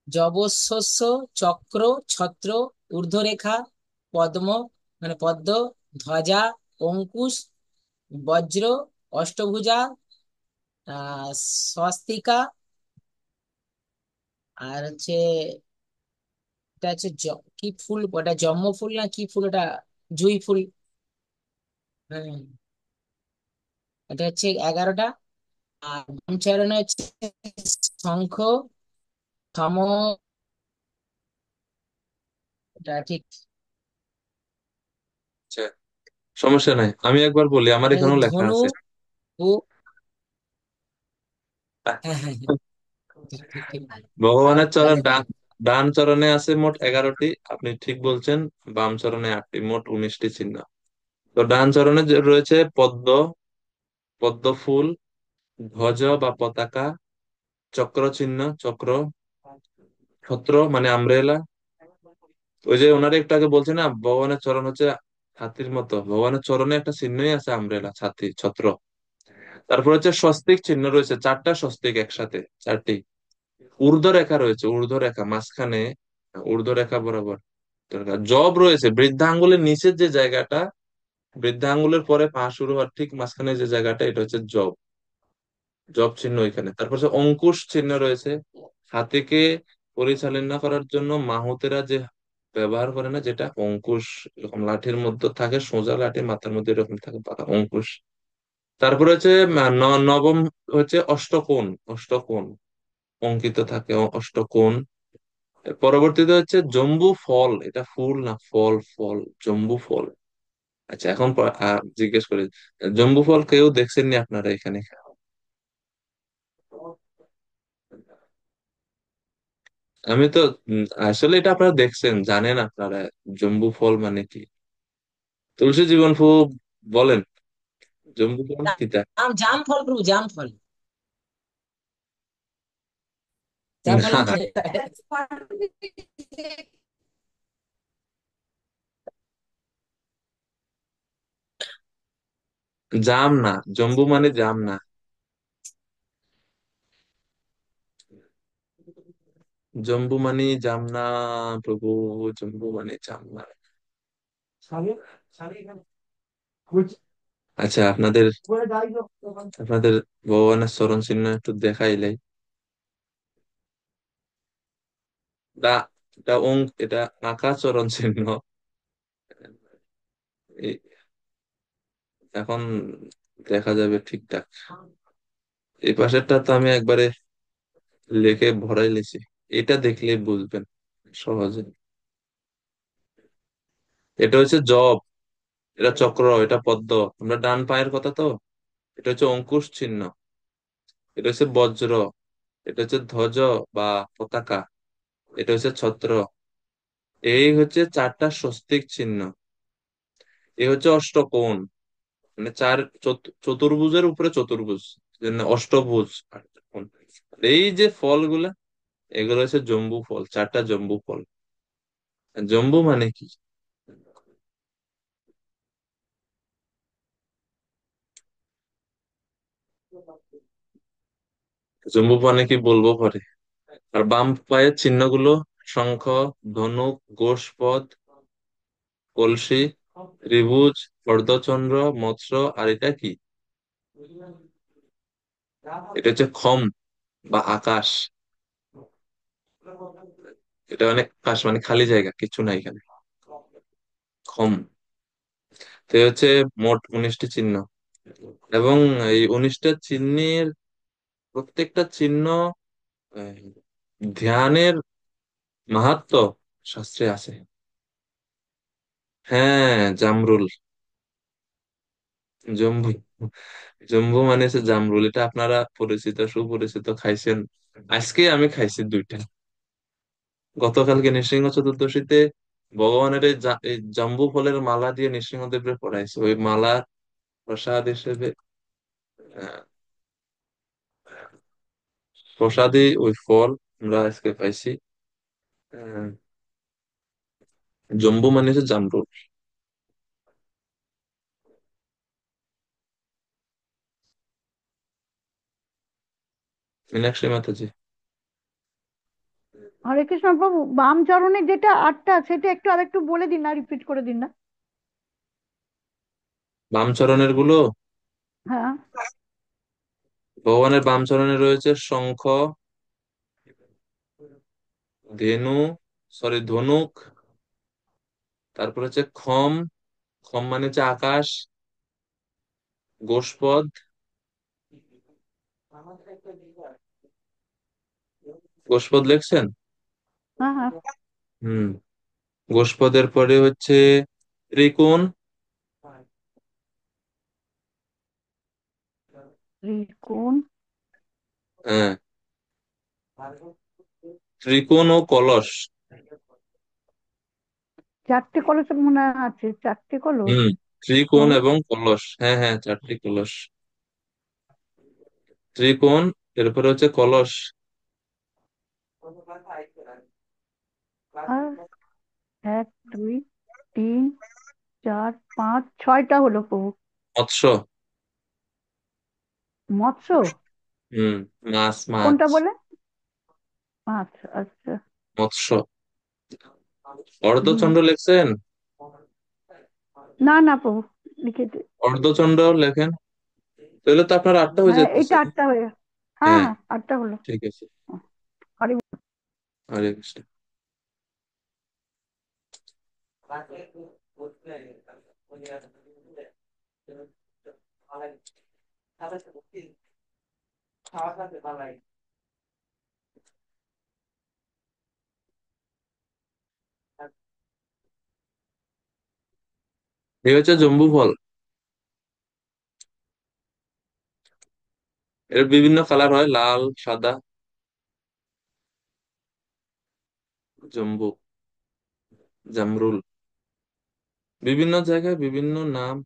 যবশস্য, চক্র, ছত্র, ঊর্ধ্বরেখা, পদ্ম মানে পদ্ম, ধ্বজা, অঙ্কুশ, বজ্র, অষ্টভুজা, স্বস্তিকা, আর হচ্ছে এটা হচ্ছে কি ফুল ওটা, জম্ম ফুল না কি ফুল ওটা, জুঁই ফুল। হ্যাঁ, এটা হচ্ছে 11টা। আর বাম চরণে হচ্ছে শঙ্খ, থম, এটা ঠিক আচ্ছা, সমস্যা নাই, আমি একবার বলি, আমার এটা হচ্ছে এখানেও লেখা ধনু আছে। ও, হ্যাঁ হ্যাঁ হ্যাঁ, ঠিক ঠিক ঠিক। ভগবানের চরণ বলেন ডান, বলেন। ডান চরণে আছে মোট 11টি, আপনি ঠিক বলছেন। বাম চরণে 8টি, মোট 19টি চিহ্ন। তো ডান চরণে যে রয়েছে পদ্ম, পদ্ম ফুল, ধ্বজ বা পতাকা, চক্র চিহ্ন, চক্র, ছত্র মানে আমব্রেলা। ওই যে ওনারা একটু আগে বলছে না ভগবানের চরণ হচ্ছে হাতির মতো, ভগবানের চরণে একটা চিহ্নই আছে আমব্রেলা, ছাতি, ছত্র। তারপর হচ্ছে স্বস্তিক চিহ্ন রয়েছে, 4টা স্বস্তিক একসাথে, 4টি। ঊর্ধ্ব রেখা রয়েছে, ঊর্ধ্ব রেখা মাঝখানে, ঊর্ধ্ব রেখা বরাবর দরকার। জব রয়েছে বৃদ্ধা আঙ্গুলের নিচের যে জায়গাটা, বৃদ্ধা আঙ্গুলের পরে পা শুরু হওয়ার ঠিক মাঝখানে যে জায়গাটা, এটা হচ্ছে জব, জব চিহ্ন এখানে। তারপর হচ্ছে অঙ্কুশ চিহ্ন রয়েছে, হাতিকে পরিচালনা করার জন্য মাহুতেরা যে ব্যবহার করে না, যেটা অঙ্কুশ, এরকম লাঠির মধ্যে থাকে, সোজা লাঠি মাথার মধ্যে এরকম থাকে পাকা অঙ্কুশ। তারপরে হচ্ছে নবম হচ্ছে অষ্টকোণ, অষ্টকোণ অঙ্কিত থাকে, অষ্টকোণ। পরবর্তীতে হচ্ছে জম্বু ফল, এটা ফুল না ফল, ফল, জম্বু ফল। আচ্ছা এখন জিজ্ঞেস করি, জম্বু ফল কেউ দেখছেননি আপনারা এখানে? আমি তো আসলে এটা আপনারা দেখছেন, জানেন আপনারা জম্বু ফল মানে কি? তুলসী জীবন ফু বলেন, জম্বু ফল কিটা? জাম ফল প্রভু, জাম ফল, জাম ফল না, না। জাম না, জম্বু মানে জাম না। জম্বু মানে জাম না প্রভু, জম্বু মানে জাম না। আচ্ছা আপনাদের, আপনাদের ভগবানের চরণ চিহ্ন একটু দেখাইলাই। এটা, এটা আঁকা চরণ চিহ্ন। এই- এখন দেখা যাবে ঠিকঠাক। এই পাশেরটা তো আমি একবারে লিখে ভরাই লেছি, এটা দেখলেই বুঝবেন সহজে। এটা হচ্ছে জব, এটা চক্র, এটা পদ্ম। আমরা ডান পায়ের কথা তো। এটা হচ্ছে অঙ্কুশ চিহ্ন। এটা হচ্ছে বজ্র। এটা হচ্ছে ধ্বজ বা পতাকা। এটা হচ্ছে ছত্র। এই হচ্ছে চারটা স্বস্তিক চিহ্ন। এই হচ্ছে অষ্টকোণ, মানে চতুর্ভুজের উপরে চতুর্ভুজ, জন্য অষ্টভুজ। আর এই যে ফলগুলা, এগুলো হচ্ছে জম্বু ফল, চারটা জম্বু ফল। জম্বু মানে কি? জম্বু মানে কি বলবো পরে। আর বাম পায়ের চিহ্নগুলো: শঙ্খ, ধনুক, গোষ্পদ, কলসি, ত্রিভুজ, অর্ধচন্দ্র, মৎস্য। আর এটা কি? এটা হচ্ছে খম বা আকাশ। এটা মানে আকাশ, মানে খালি জায়গা, কিছু নাই এখানে। খম। তো এই হচ্ছে মোট 19টি চিহ্ন। এবং এই 19টা চিহ্নের প্রত্যেকটা চিহ্ন আহ, ধ্যানের মাহাত্ম্য শাস্ত্রে আছে। হ্যাঁ, জামরুল। জম্বু। জম্বু মানে হচ্ছে জামরুল। এটা আপনারা পরিচিত, সুপরিচিত, খাইছেন। আজকে আমি খাইছি দুইটা। গতকালকে নৃসিংহ চতুর্দশীতে ভগবানের এই জাম্বু ফলের মালা দিয়ে নৃসিংহদেবরে পড়াইছে। ওই মালা প্রসাদ হিসেবে, আহ, প্রসাদী ওই ফল আমরা আজকে পাইছি। আহ, জম্বু মানে হচ্ছে জামরুল। মীনাক্ষী মাতাজি। হরে কৃষ্ণ প্রভু, বাম চরণে যেটা আটটা সেটা একটু আরেকটু বলে দিন না, রিপিট করে দিন না। বাম চরণের গুলো: হ্যাঁ। ভগবানের বাম চরণে রয়েছে শঙ্খ, ধেনু, সরি ধনুক। তারপর হচ্ছে খম। খম মানে হচ্ছে আকাশ। গোষ্পদ। গোষ্পদ লিখছেন? হ্যাঁ হ্যাঁ। হুম। গোষ্পদের পরে হচ্ছে ত্রিকোণ। ত্রিকোণ। হ্যাঁ, ত্রিকোণ ও কলস। চারটে কলস মনে আছে, চারটে কলস। হুম। ত্রিকোণ প্রভু। এবং কলস, হ্যাঁ হ্যাঁ, চারটি কলস। ত্রিকোণ, এরপরে হচ্ছে কলস। আর এক, দুই, তিন, চার, পাঁচ, ছয়টা হলো প্রভু। মৎস্য। মৎস্য। হুম। মাছ মাছ। কোনটা বলে? আচ্ছা আচ্ছা। মৎস্য। হুম। অর্ধচন্দ্র লিখছেন? না না প্রভু, লিখে দে। অর্ধচন্দ্র লেখেন। তাহলে তো আপনার 8টা হয়ে হ্যাঁ, যাচ্ছে। এইটা আটটা হয়ে। হ্যাঁ হ্যাঁ, হ্যাঁ, আটটা হলো। ঠিক আছে। হরে। হরে কৃষ্ণ। এই হচ্ছে জম্বু ফল। এর বিভিন্ন কালার হয়, লাল, সাদা। জম্বু, জামরুল। বিভিন্ন জায়গায় বিভিন্ন নাম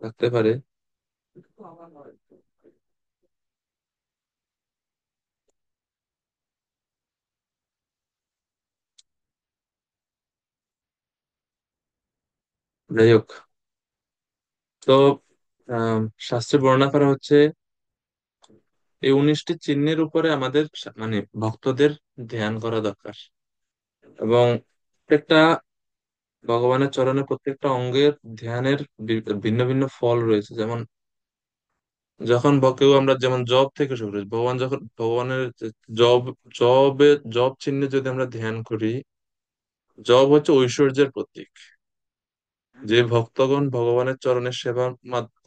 থাকতে পারে। যাই হোক, তো শাস্ত্রে বর্ণনা করা হচ্ছে এই 19টি চিহ্নের উপরে আমাদের মানে ভক্তদের ধ্যান করা দরকার। এবং প্রত্যেকটা ভগবানের চরণে প্রত্যেকটা অঙ্গের ধ্যানের ভিন্ন ভিন্ন ফল রয়েছে। যেমন যখন কেউ, আমরা যেমন জব থেকে শুরু করি, ভগবান যখন ভগবানের জব, জব চিহ্নে যদি আমরা ধ্যান করি, জব হচ্ছে ঐশ্বর্যের প্রতীক। যে ভক্তগণ ভগবানের চরণের সেবা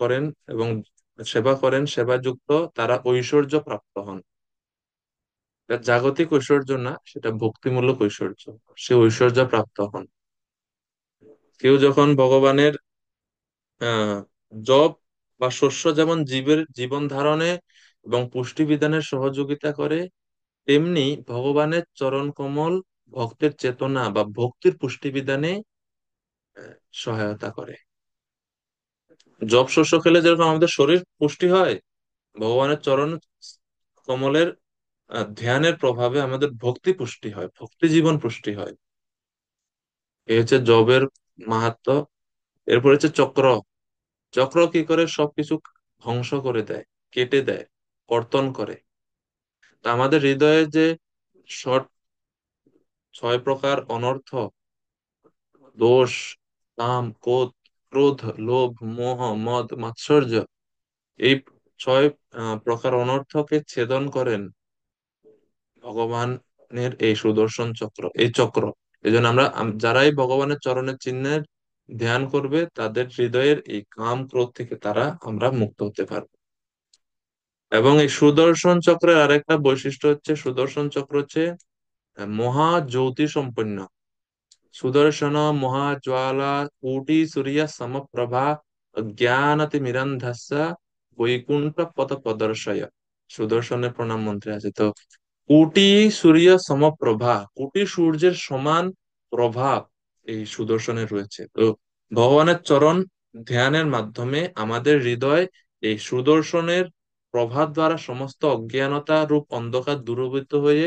করেন এবং সেবাযুক্ত, তারা ঐশ্বর্য প্রাপ্ত হন। এটা জাগতিক ঐশ্বর্য না, সেটা ভক্তিমূলক ঐশ্বর্য। সে ঐশ্বর্য প্রাপ্ত হন। কেউ যখন ভগবানের আহ জব বা শস্য যেমন জীবের জীবন ধারণে এবং পুষ্টি বিধানের সহযোগিতা করে, তেমনি ভগবানের চরণ কমল ভক্তের চেতনা বা ভক্তির পুষ্টি বিধানে সহায়তা করে। জব শস্য খেলে যেরকম আমাদের শরীর পুষ্টি হয়, ভগবানের চরণ কমলের ধ্যানের প্রভাবে আমাদের ভক্তি পুষ্টি হয়, ভক্তি জীবন পুষ্টি হয়। এই হচ্ছে জবের মাহাত্ম্য। এরপর হচ্ছে চক্র। চক্র কি করে? সবকিছু ধ্বংস করে দেয়, কেটে দেয়, কর্তন করে। তা আমাদের হৃদয়ে যে ষট 6 প্রকার অনর্থ, দোষ, কাম, ক্রোধ, লোভ, মোহ, মদ, মাৎসর্য, এই 6 প্রকার অনর্থকে ছেদন করেন ভগবানের এই সুদর্শন চক্র, এই চক্র। এই জন্য যারাই ভগবানের চরণের চিহ্নের ধ্যান করবে, তাদের হৃদয়ের এই কাম ক্রোধ থেকে আমরা মুক্ত হতে পারবো। এবং এই সুদর্শন চক্রের আরেকটা বৈশিষ্ট্য হচ্ছে, সুদর্শন চক্র হচ্ছে মহা জ্যোতি সম্পন্ন। সুদর্শন মহাজ্বালা কোটি সূর্য সমপ্রভা জ্ঞানতিমিরন্ধস্য বৈকুণ্ঠ পথ প্রদর্শয়। সুদর্শনের প্রণাম মন্ত্রে আছে তো, কোটি সূর্য সমপ্রভা, কোটি সূর্যের সমান প্রভাব এই সুদর্শনের রয়েছে। তো ভগবানের চরণ ধ্যানের মাধ্যমে আমাদের হৃদয় এই সুদর্শনের প্রভাব দ্বারা সমস্ত অজ্ঞানতা রূপ অন্ধকার দূরীভূত হয়ে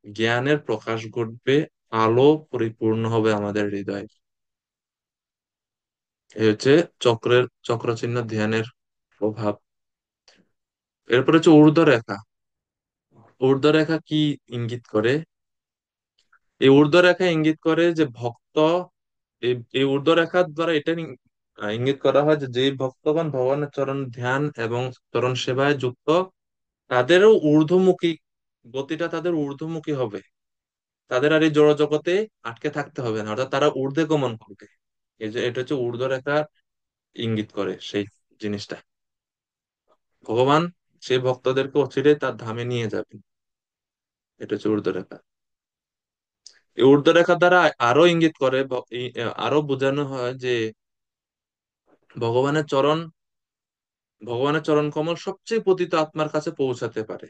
জ্ঞানের প্রকাশ ঘটবে, আলো পরিপূর্ণ হবে আমাদের হৃদয়ে। এই হচ্ছে চক্রচিহ্ন ধ্যানের প্রভাব। এরপর হচ্ছে ঊর্ধ্ব রেখা। ঊর্ধ্ব রেখা কি ইঙ্গিত করে? এই ঊর্ধ্ব রেখা ইঙ্গিত করে যে ভক্ত, এই ঊর্ধ্ব রেখার দ্বারা এটা ইঙ্গিত করা হয় যে যে ভক্তগণ ভগবানের চরণ ধ্যান এবং চরণ সেবায় যুক্ত, তাদেরও ঊর্ধ্বমুখী গতিটা, তাদের ঊর্ধ্বমুখী হবে। তাদের আর এই জড় জগতে আটকে থাকতে হবে না, অর্থাৎ তারা ঊর্ধ্বে গমন করবে। এই যে এটা হচ্ছে ঊর্ধ্ব রেখা ইঙ্গিত করে সেই জিনিসটা। ভগবান সেই ভক্তদেরকে অচিরে তার ধামে নিয়ে যাবেন। এটা হচ্ছে ঊর্ধ্ব রেখা। এই ঊর্ধ্ব রেখা দ্বারা আরো ইঙ্গিত করে, আরো বোঝানো হয় যে ভগবানের চরণ ভগবানের চরণ কমল সবচেয়ে পতিত আত্মার কাছে পৌঁছাতে পারে।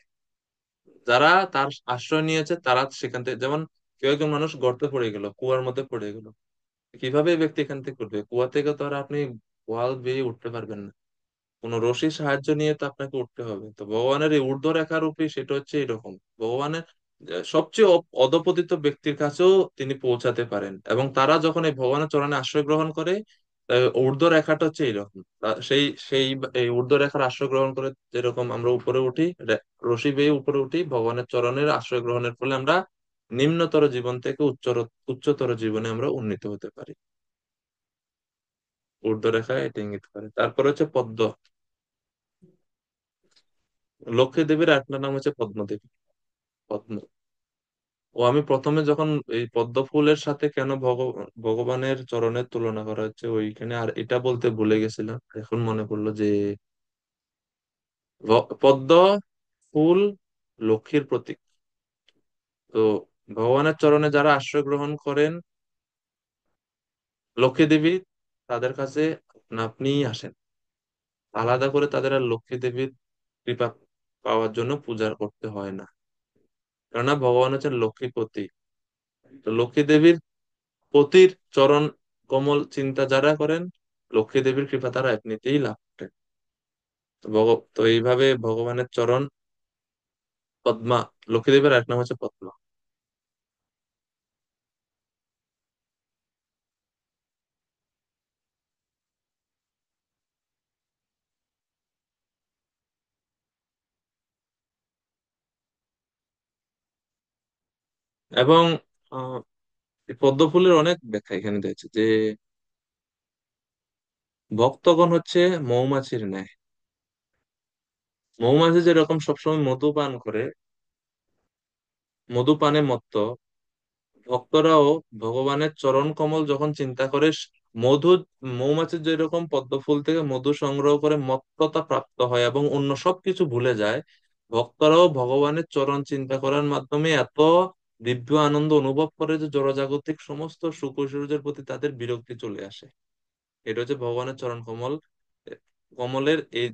যারা তার আশ্রয় নিয়েছে তারা সেখান থেকে, যেমন কেউ একজন মানুষ গর্তে পড়ে গেল, কুয়ার মধ্যে পড়ে গেল, কিভাবে এই ব্যক্তি এখান থেকে উঠবে? কুয়া থেকে তো আর আপনি ওয়াল বেয়ে উঠতে পারবেন না, কোন রশির সাহায্য নিয়ে তো আপনাকে উঠতে হবে। তো ভগবানের এই ঊর্ধ্ব রেখার উপরে সেটা হচ্ছে এরকম, ভগবানের সবচেয়ে অধপতিত ব্যক্তির কাছেও তিনি পৌঁছাতে পারেন। এবং তারা যখন এই ভগবানের চরণে আশ্রয় গ্রহণ করে, ঊর্ধ্ব রেখাটা হচ্ছে এইরকম। সেই সেই এই ঊর্ধ্ব রেখার আশ্রয় গ্রহণ করে, যেরকম আমরা উপরে উঠি, রশি বেয়ে উপরে উঠি, ভগবানের চরণের আশ্রয় গ্রহণের ফলে আমরা নিম্নতর জীবন থেকে উচ্চতর জীবনে আমরা উন্নীত হতে পারি। ঊর্ধ্ব রেখা এটা ইঙ্গিত করে। তারপর হচ্ছে পদ্ম। লক্ষ্মী দেবীর আরেকটা নাম হচ্ছে পদ্মদেবী, পদ্ম। ও আমি প্রথমে যখন এই পদ্ম ফুলের সাথে কেন ভগবানের চরণের তুলনা করা হচ্ছে ওইখানে, আর এটা বলতে ভুলে গেছিলাম, এখন মনে পড়লো যে পদ্ম ফুল লক্ষ্মীর প্রতীক। তো ভগবানের চরণে যারা আশ্রয় গ্রহণ করেন, লক্ষ্মী দেবী তাদের কাছে আপনা আপনিই আসেন। আলাদা করে তাদের আর লক্ষ্মী দেবীর কৃপা পাওয়ার জন্য পূজা করতে হয় না, কেননা ভগবান হচ্ছেন লক্ষ্মীপতি। তো লক্ষ্মী দেবীর পতির চরণ কমল চিন্তা যারা করেন, লক্ষ্মী দেবীর কৃপা তারা এমনিতেই লাভ করেন। তো এইভাবে ভগবানের চরণ পদ্মা, লক্ষ্মী দেবীর এক নাম হচ্ছে পদ্মা। এবং আহ এই পদ্ম ফুলের অনেক ব্যাখ্যা এখানে দিয়েছে যে ভক্তগণ হচ্ছে মৌমাছির ন্যায়। মৌমাছি যেরকম সবসময় মধু পান করে, মধু পানে মত্ত, ভক্তরাও ভগবানের চরণ কমল যখন চিন্তা করে, মধু, মৌমাছির যেরকম পদ্ম ফুল থেকে মধু সংগ্রহ করে মত্ততা প্রাপ্ত হয় এবং অন্য সবকিছু ভুলে যায়, ভক্তরাও ভগবানের চরণ চিন্তা করার মাধ্যমে এত দিব্য আনন্দ অনুভব করে যে জড়জাগতিক সমস্ত সুখ ঐশ্বর্যের প্রতি তাদের বিরক্তি চলে আসে। এটা হচ্ছে ভগবানের চরণ কমল। কমলের এই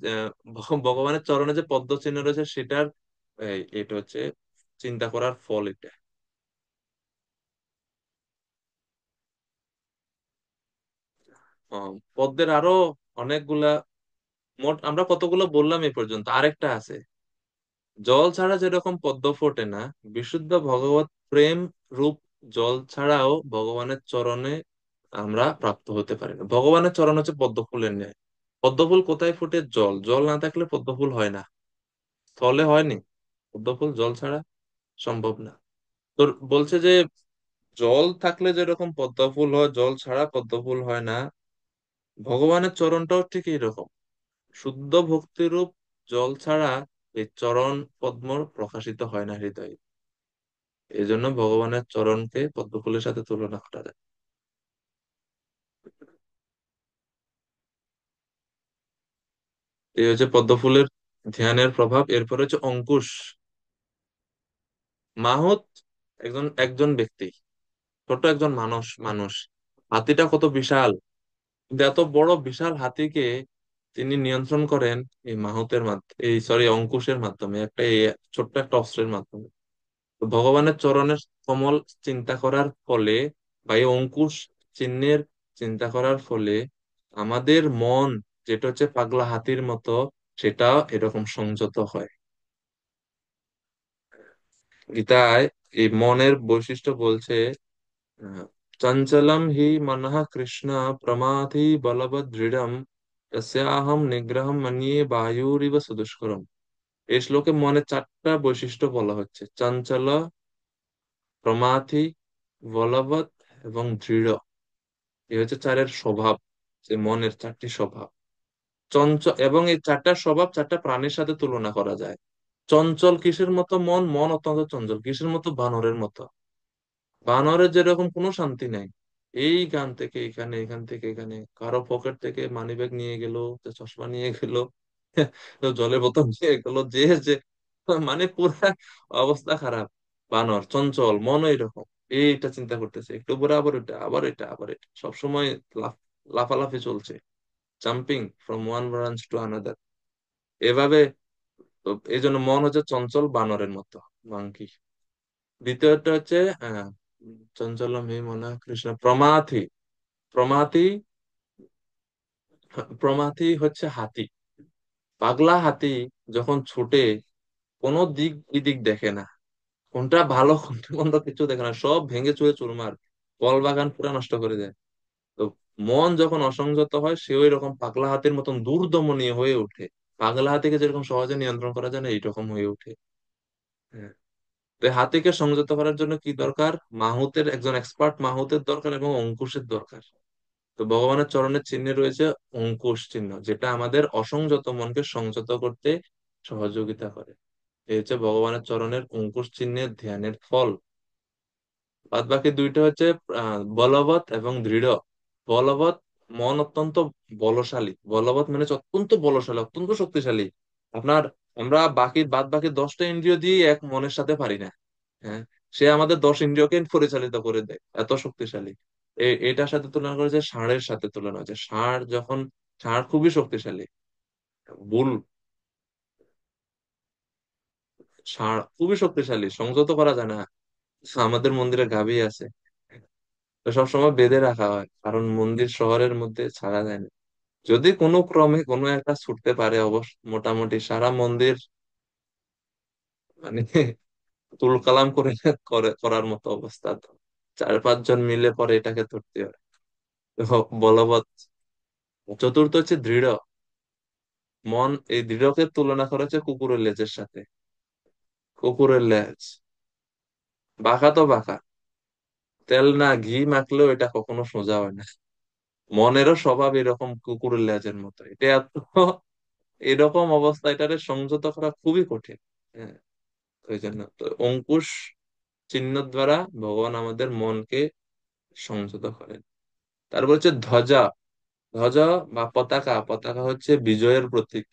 ভগবানের চরণে যে পদ্ম চিহ্ন রয়েছে সেটার এটা হচ্ছে চিন্তা করার ফল এটা। পদ্মের আরো অনেকগুলা, মোট আমরা কতগুলো বললাম এই পর্যন্ত, আরেকটা আছে। জল ছাড়া যেরকম পদ্ম ফোটে না, বিশুদ্ধ ভগবত প্রেম রূপ জল ছাড়াও ভগবানের চরণে আমরা প্রাপ্ত হতে পারি না। ভগবানের চরণ হচ্ছে পদ্ম ফুলের ন্যায়। পদ্ম ফুল কোথায় ফুটে? জল, জল না থাকলে পদ্ম ফুল হয় না, স্থলে হয়নি। পদ্ম ফুল জল ছাড়া সম্ভব না। তোর বলছে যে জল থাকলে যেরকম পদ্ম ফুল হয়, জল ছাড়া পদ্ম ফুল হয় না, ভগবানের চরণটাও ঠিক এইরকম। শুদ্ধ ভক্তিরূপ জল ছাড়া এই চরণ পদ্ম প্রকাশিত হয় না হৃদয়ে। এই জন্য ভগবানের চরণকে পদ্ম ফুলের সাথে তুলনা করা যায়। এই হচ্ছে পদ্ম ফুলের ধ্যানের প্রভাব। এরপর হচ্ছে অঙ্কুশ। মাহুত একজন একজন ব্যক্তি, ছোট একজন মানুষ মানুষ। হাতিটা কত বিশাল, কিন্তু এত বড় বিশাল হাতিকে তিনি নিয়ন্ত্রণ করেন এই মাহুতের মাধ্যমে, এই সরি অঙ্কুশের মাধ্যমে, একটা এই ছোট্ট একটা অস্ত্রের মাধ্যমে। তো ভগবানের চরণের কমল চিন্তা করার ফলে বা এই অঙ্কুশ চিহ্নের চিন্তা করার ফলে আমাদের মন, যেটা হচ্ছে পাগলা হাতির মতো, সেটা এরকম সংযত হয়। গীতায় এই মনের বৈশিষ্ট্য বলছে, আহ, চঞ্চলম হি মনঃ কৃষ্ণ প্রমাথি বলবৎ দৃঢ়ম তস্যাহম নিগ্রহম মন্যে বায়ুরিব সুদুষ্করম। এই শ্লোকে মনে চারটা বৈশিষ্ট্য বলা হচ্ছে: চঞ্চল, প্রমাথি, বলবৎ এবং দৃঢ়। এই হচ্ছে চারের স্বভাব, যে মনের চারটি স্বভাব। চঞ্চল, এবং এই চারটা স্বভাব চারটা প্রাণীর সাথে তুলনা করা যায়। চঞ্চল কিসের মতো? মন, মন অত্যন্ত চঞ্চল কিসের মতো? বানরের মতো। বানরের যেরকম কোনো শান্তি নাই, এই গান থেকে এখানে, এখান থেকে এখানে, কারো পকেট থেকে মানিব্যাগ নিয়ে গেল, চশমা নিয়ে গেল, তো জলের বোতল নিয়ে গেল, যে যে মানে পুরা অবস্থা খারাপ। বানর চঞ্চল, মন এরকম। এইটা চিন্তা করতেছে, একটু পরে আবার এটা, আবার এটা, আবার এটা, সবসময় লাফ লাফালাফি চলছে, jumping from one branch to another, এভাবে। তো এই জন্য মন হচ্ছে চঞ্চল, বানরের মতো, মাংকি। দ্বিতীয়টা হচ্ছে চঞ্চলম হি মনা কৃষ্ণ প্রমাথি। প্রমাথি, প্রমাথি হচ্ছে হাতি। পাগলা হাতি যখন ছুটে, কোনো দিক বিদিক দেখে না, কোনটা ভালো কোনটা মন্দ কিছু দেখে না, সব ভেঙে চুরে চুরমার, ফল বাগান পুরা নষ্ট করে দেয়। তো মন যখন অসংযত হয়, সে ওই রকম পাগলা হাতির মতন দূরদমনীয় হয়ে ওঠে। পাগলা হাতিকে যেরকম সহজে নিয়ন্ত্রণ করা যায় না, এইরকম হয়ে ওঠে। হ্যাঁ। তো এই হাতিকে সংযত করার জন্য কি দরকার? মাহুতের, একজন এক্সপার্ট মাহুতের দরকার এবং অঙ্কুশের দরকার। তো ভগবানের চরণের চিহ্নে রয়েছে অঙ্কুশ চিহ্ন, যেটা আমাদের অসংযত মনকে সংযত করতে সহযোগিতা করে। এই হচ্ছে ভগবানের চরণের অঙ্কুশ চিহ্নের ধ্যানের ফল। বাদ বাকি দুইটা হচ্ছে বলবৎ এবং দৃঢ়। বলবৎ, মন অত্যন্ত বলশালী। বলবৎ মানে হচ্ছে অত্যন্ত বলশালী, অত্যন্ত শক্তিশালী। আপনার, আমরা বাদ বাকি 10টা ইন্দ্রিয় দিয়ে এক মনের সাথে পারি না। হ্যাঁ, সে আমাদের 10 ইন্দ্রিয়কে পরিচালিত করে দেয়, এত শক্তিশালী। এটার সাথে তুলনা করেছে ষাঁড়ের সাথে, তুলনা হয়েছে ষাঁড় যখন, ষাঁড় খুবই শক্তিশালী। বুল, ষাঁড় খুবই শক্তিশালী, সংযত করা যায় না। আমাদের মন্দিরে গাভী আছে, তো সবসময় বেঁধে রাখা হয়, কারণ মন্দির শহরের মধ্যে ছাড়া যায় না। যদি কোনো ক্রমে কোনো একটা ছুটতে পারে, অবশ্য মোটামুটি সারা মন্দির মানে তুলকালাম করে করার মতো অবস্থা। তো 4-5 জন মিলে পরে এটাকে ধরতে হয়। তো বলবৎ। চতুর্থ হচ্ছে দৃঢ়। মন, এই দৃঢ়কে তুলনা করা হচ্ছে কুকুরের লেজের সাথে। কুকুরের লেজ বাঁকা তো বাঁকা, তেল না ঘি মাখলেও এটা কখনো সোজা হয় না। মনেরও স্বভাব এরকম কুকুরের লেজের মতো, এটা এত এরকম অবস্থা, এটারে সংযত করা খুবই কঠিন। হ্যাঁ, ওই জন্য তো অঙ্কুশ চিহ্ন দ্বারা ভগবান আমাদের মনকে সংযত করেন। তারপর হচ্ছে ধ্বজা। ধ্বজা বা পতাকা। পতাকা হচ্ছে বিজয়ের প্রতীক।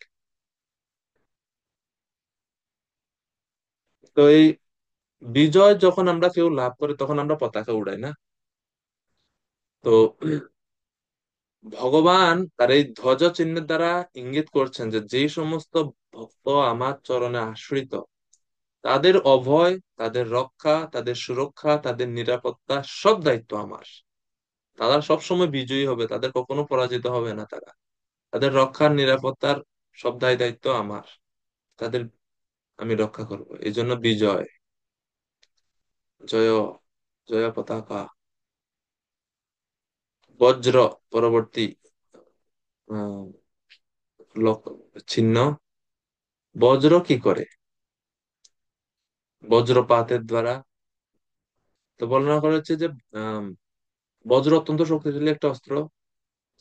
তো এই বিজয় যখন আমরা কেউ লাভ করে, তখন আমরা পতাকা উড়াই না? তো ভগবান তার এই ধ্বজ চিহ্নের দ্বারা ইঙ্গিত করছেন যে যে সমস্ত ভক্ত আমার চরণে আশ্রিত, তাদের অভয়, তাদের রক্ষা, তাদের সুরক্ষা, তাদের নিরাপত্তা সব দায়িত্ব আমার। তারা সবসময় বিজয়ী হবে, তাদের কখনো পরাজিত হবে না। তাদের রক্ষার নিরাপত্তার সব দায় দায়িত্ব আমার। তাদের আমি রক্ষা করব, এই জন্য বিজয়, জয়, জয় পতাকা। বজ্র পরবর্তী আহ চিহ্ন। বজ্র কি করে? বজ্রপাতের দ্বারা। তো বর্ণনা করা হচ্ছে যে আহ বজ্র অত্যন্ত শক্তিশালী একটা অস্ত্র,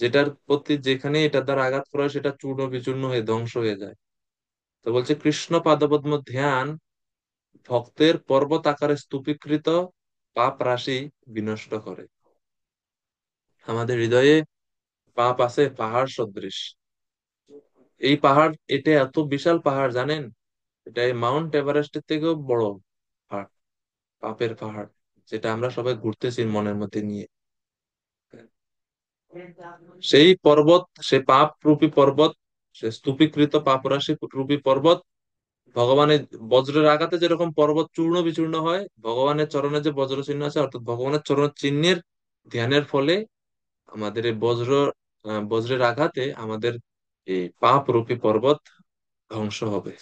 যেটার প্রতি যেখানে এটার দ্বারা আঘাত করা হয় সেটা চূর্ণ বিচূর্ণ হয়ে ধ্বংস হয়ে যায়। তো বলছে কৃষ্ণ পাদপদ্ম ধ্যান ভক্তের পর্বত আকারে স্তূপীকৃত পাপ রাশি বিনষ্ট করে। আমাদের হৃদয়ে পাপ আছে পাহাড় সদৃশ। এই পাহাড়, এটা এত বিশাল পাহাড় জানেন, এটা এই মাউন্ট এভারেস্টের থেকেও বড় পাহাড়, পাপের পাহাড়, যেটা আমরা সবাই ঘুরতেছি মনের মধ্যে নিয়ে। সেই পর্বত, সে পাপ রূপী পর্বত, সে স্তূপীকৃত পাপ রাশি রূপী পর্বত, ভগবানের বজ্রের আঘাতে যেরকম পর্বত চূর্ণ বিচূর্ণ হয়, ভগবানের চরণে যে বজ্র চিহ্ন আছে, অর্থাৎ ভগবানের চরণ চিহ্নের ধ্যানের ফলে আমাদের এই বজ্রের আঘাতে আমাদের এই পাপ রূপী পর্বত ধ্বংস হবে।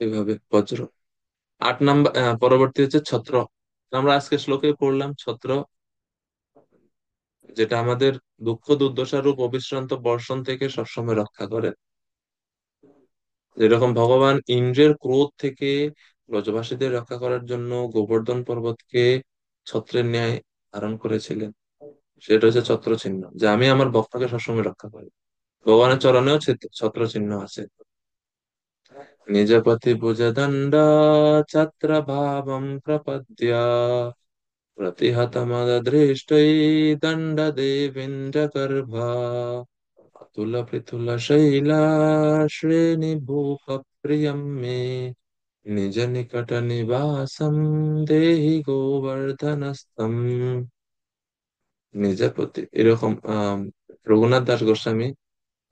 এভাবে বজ্র। 8 নম্বর পরবর্তী হচ্ছে ছত্র। আমরা আজকে শ্লোকে পড়লাম ছত্র, যেটা আমাদের দুঃখ দুর্দশা রূপ অবিশ্রান্ত বর্ষণ থেকে সবসময় রক্ষা করে। যেরকম ভগবান ইন্দ্রের ক্রোধ থেকে ব্রজবাসীদের রক্ষা করার জন্য গোবর্ধন পর্বতকে ছত্রের ন্যায় ধারণ করেছিলেন, সেটা হচ্ছে ছত্র চিহ্ন, যে আমি আমার ভক্তকে সবসময় রক্ষা করি। ভগবানের চরণেও ছত্র চিহ্ন আছে। নিজপতি ভুজদণ্ড ছত্র ভাবম প্রপদ্য প্রতিহতমদৃষ্টৈ দণ্ড দেবেন্দ্র গর্ভা अतुल पृथुल शैला श्रेणी भूप प्रियम मे निज निकट निवासम देहि गोवर्धनस्तम। নিজের প্রতি এরকম রঘুনাথ দাস গোস্বামী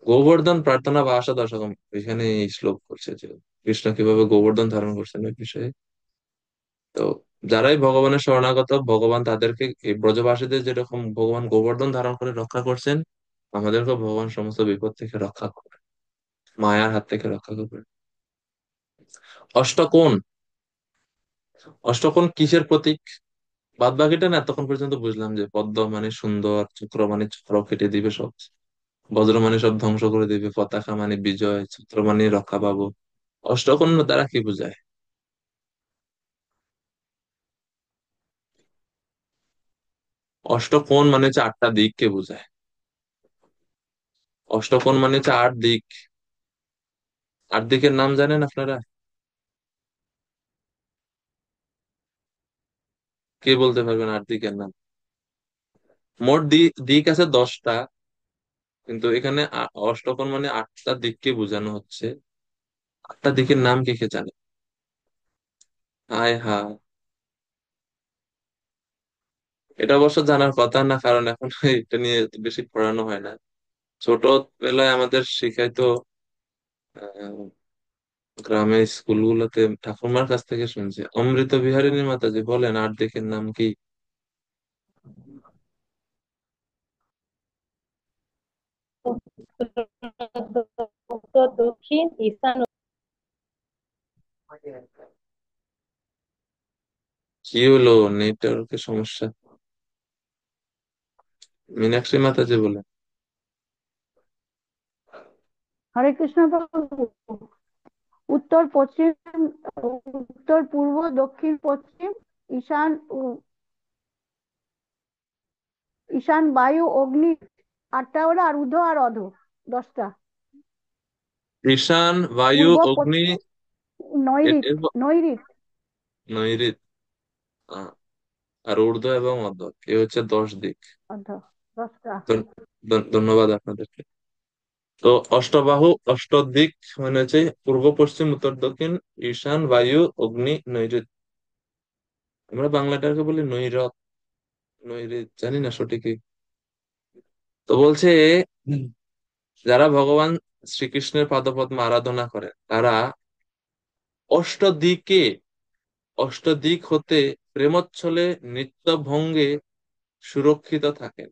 গোবর্ধন প্রার্থনা বা আশা দশকম এখানে এই শ্লোক করছে যে কৃষ্ণ কিভাবে গোবর্ধন ধারণ করছেন এই বিষয়ে। তো যারাই ভগবানের শরণাগত, ভগবান তাদেরকে এই ব্রজবাসীদের যেরকম ভগবান গোবর্ধন ধারণ করে রক্ষা করছেন, আমাদেরকে ভগবান সমস্ত বিপদ থেকে রক্ষা করবে, মায়ার হাত থেকে রক্ষা করবে। অষ্টকোণ। অষ্টকোণ কিসের প্রতীক? বাদ বাকিটা না এতক্ষণ পর্যন্ত বুঝলাম যে পদ্ম মানে সুন্দর, চক্র মানে চক্র কেটে দিবে সব, বজ্র মানে সব ধ্বংস করে দিবে, পতাকা মানে বিজয়, ছত্র মানে রক্ষা পাবো। অষ্টকোণ দ্বারা কি বোঝায়? অষ্টকোণ মানে হচ্ছে 8টা দিককে বোঝায়। অষ্টকোণ মানে হচ্ছে 8 দিক। 8 দিকের নাম জানেন আপনারা? কে বলতে পারবেন 8 দিকের নাম? মোট দিক আছে 10টা, কিন্তু এখানে অষ্টকোণ মানে 8টা দিককে বোঝানো হচ্ছে। 8টা দিকের নাম কে কে জানে? হায় হায়, এটা অবশ্য জানার কথা না, কারণ এখন এটা নিয়ে বেশি পড়ানো হয় না। ছোটবেলায় আমাদের শিখাইতো গ্রামের স্কুলগুলোতে, ঠাকুরমার কাছ থেকে শুনছি। অমৃত বিহারিণী মাতাজি বলেন 8 দিকের নাম কি? উত্তর, দক্ষিণ, ঈশান। কি হলো, নেটওয়ার্কের সমস্যা? মীনাক্ষী মাতাজি বলেন। হরে কৃষ্ণ প্রভু। উত্তর পশ্চিম, উত্তর পূর্ব, দক্ষিণ পশ্চিম, ঈশান, ঈশান বায়ু অগ্নি, 8টা হলো, আর উধ আর অধ 10টা। ঈশান, বায়ু, পূর্ব অগ্নি, পশ্চিম, নৈরিত, নৈরিত, নৈঋত, আহ, আর ঊর্ধ্ব এবং অধ, এ হচ্ছে 10 দিক। অধ 10টা। ধন্যবাদ আপনাদেরকে। তো অষ্টবাহু, অষ্টদিক মানে হচ্ছে পূর্ব পশ্চিম উত্তর দক্ষিণ ঈশান বায়ু অগ্নি নৈঋত। আমরা বাংলাটাকে বলি নৈরত। নইরে জানি না সঠিক। তো বলছে যারা ভগবান শ্রীকৃষ্ণের পাদপদ্ম আরাধনা করে তারা অষ্টদিকে অষ্টদিক হতে প্রেমোচ্ছলে নৃত্য ভঙ্গে সুরক্ষিত থাকেন।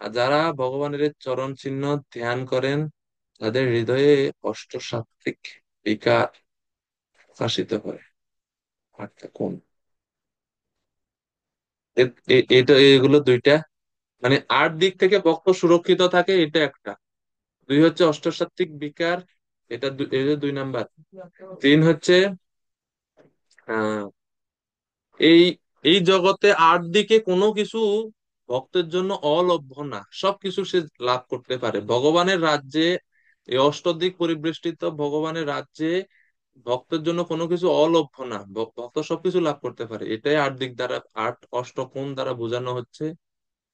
আর যারা ভগবানের চরণ চিহ্ন ধ্যান করেন তাদের হৃদয়ে অষ্টসাত্ত্বিক বিকার প্রকাশিত করে। আটটা কোন এটা এগুলো দুইটা, মানে আট দিক থেকে ভক্ত সুরক্ষিত থাকে, এটা একটা। দুই হচ্ছে অষ্টসাত্ত্বিক বিকার, এটা 2 নাম্বার। তিন হচ্ছে আহ এই এই জগতে আট দিকে কোনো কিছু ভক্তের জন্য অলভ্য না, সবকিছু সে লাভ করতে পারে ভগবানের রাজ্যে। এই অষ্টদিক পরিবেষ্টিত ভগবানের রাজ্যে ভক্তের জন্য কোনো কিছু অলভ্য না, ভক্ত সবকিছু লাভ করতে পারে। এটাই আট দিক দ্বারা, অষ্টকোণ দ্বারা বোঝানো হচ্ছে।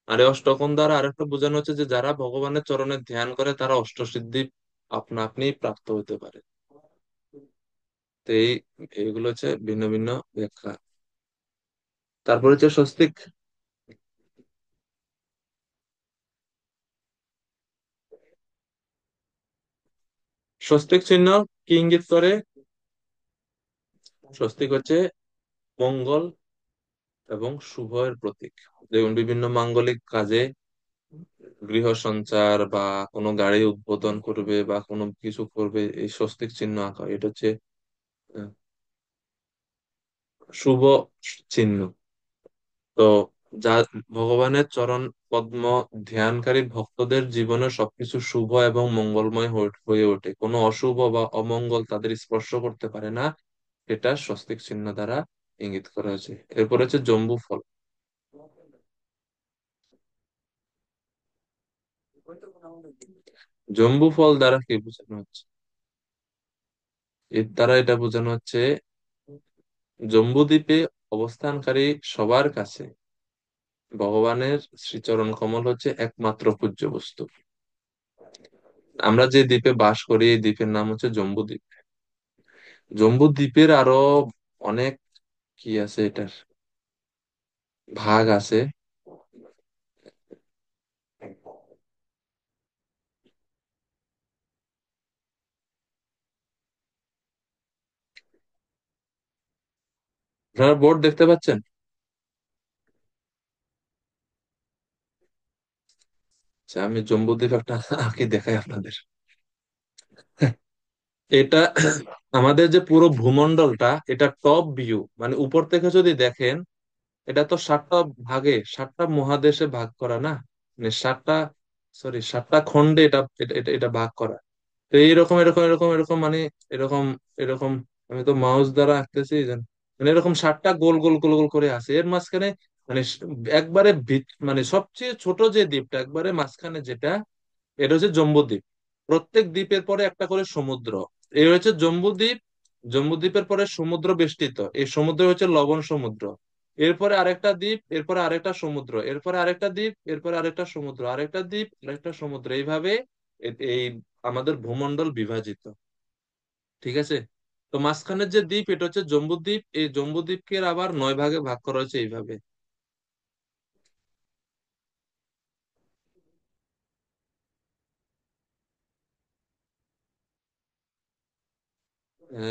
আর এই অষ্টকোণ দ্বারা আরেকটা বোঝানো হচ্ছে যে যারা ভগবানের চরণে ধ্যান করে তারা অষ্টসিদ্ধি আপনা আপনি প্রাপ্ত হতে পারে। তো এইগুলো হচ্ছে ভিন্ন ভিন্ন ব্যাখ্যা। তারপর হচ্ছে স্বস্তিক। স্বস্তিক চিহ্ন কি ইঙ্গিত করে? স্বস্তিক হচ্ছে মঙ্গল এবং শুভের প্রতীক। যেমন বিভিন্ন মাঙ্গলিক কাজে, গৃহ সঞ্চার বা কোনো গাড়ি উদ্বোধন করবে বা কোনো কিছু করবে, এই স্বস্তিক চিহ্ন আঁকা এটা হচ্ছে আহ, শুভ চিহ্ন। তো যা ভগবানের চরণ পদ্ম ধ্যানকারী ভক্তদের জীবনে সবকিছু শুভ এবং মঙ্গলময় হয়ে ওঠে, কোনো অশুভ বা অমঙ্গল তাদের স্পর্শ করতে পারে না। এটা স্বস্তিক চিহ্ন দ্বারা ইঙ্গিত করা হয়েছে। এরপর হচ্ছে জম্বু ফল। জম্বু ফল দ্বারা কি বোঝানো হচ্ছে? এর দ্বারা এটা বোঝানো হচ্ছে জম্বুদ্বীপে অবস্থানকারী সবার কাছে ভগবানের শ্রীচরণ কমল হচ্ছে একমাত্র পূজ্য বস্তু। আমরা যে দ্বীপে বাস করি এই দ্বীপের নাম হচ্ছে জম্বুদ্বীপ। জম্বুদ্বীপের আরো অনেক কি আছে, এটার ভাগ আছে। আপনারা বোর্ড দেখতে পাচ্ছেন? আচ্ছা, আমি জম্বুদ্বীপ একটা আঁকি দেখাই আপনাদের। এটা আমাদের যে পুরো ভূমন্ডলটা, এটা টপ ভিউ, মানে উপর থেকে যদি দেখেন, এটা তো 7টা ভাগে, 7টা মহাদেশে ভাগ করা না, মানে 7টা খণ্ডে এটা এটা এটা এটা ভাগ করা। তো এইরকম এরকম এরকম এরকম মানে এরকম এরকম, আমি তো মাউস দ্বারা আঁকতেছি মানে এরকম 7টা গোল গোল গোল গোল করে আছে এর মাঝখানে, মানে একবারে মানে সবচেয়ে ছোট যে দ্বীপটা একবারে মাঝখানে যেটা, এটা হচ্ছে জম্বুদ্বীপ। প্রত্যেক দ্বীপের পরে একটা করে সমুদ্র। এই হচ্ছে জম্বুদ্বীপ। জম্বুদ্বীপের পরে সমুদ্র বেষ্টিত, এই সমুদ্র হচ্ছে লবণ সমুদ্র। এরপরে আরেকটা দ্বীপ, এরপরে আরেকটা সমুদ্র, এরপরে আরেকটা দ্বীপ, এরপরে আরেকটা সমুদ্র, আরেকটা দ্বীপ, আরেকটা সমুদ্র, এইভাবে এই আমাদের ভূমণ্ডল বিভাজিত। ঠিক আছে? তো মাঝখানের যে দ্বীপ এটা হচ্ছে জম্বুদ্বীপ, এই জম্বুদ্বীপকে আবার 9 ভাগে ভাগ করা হয়েছে এইভাবে।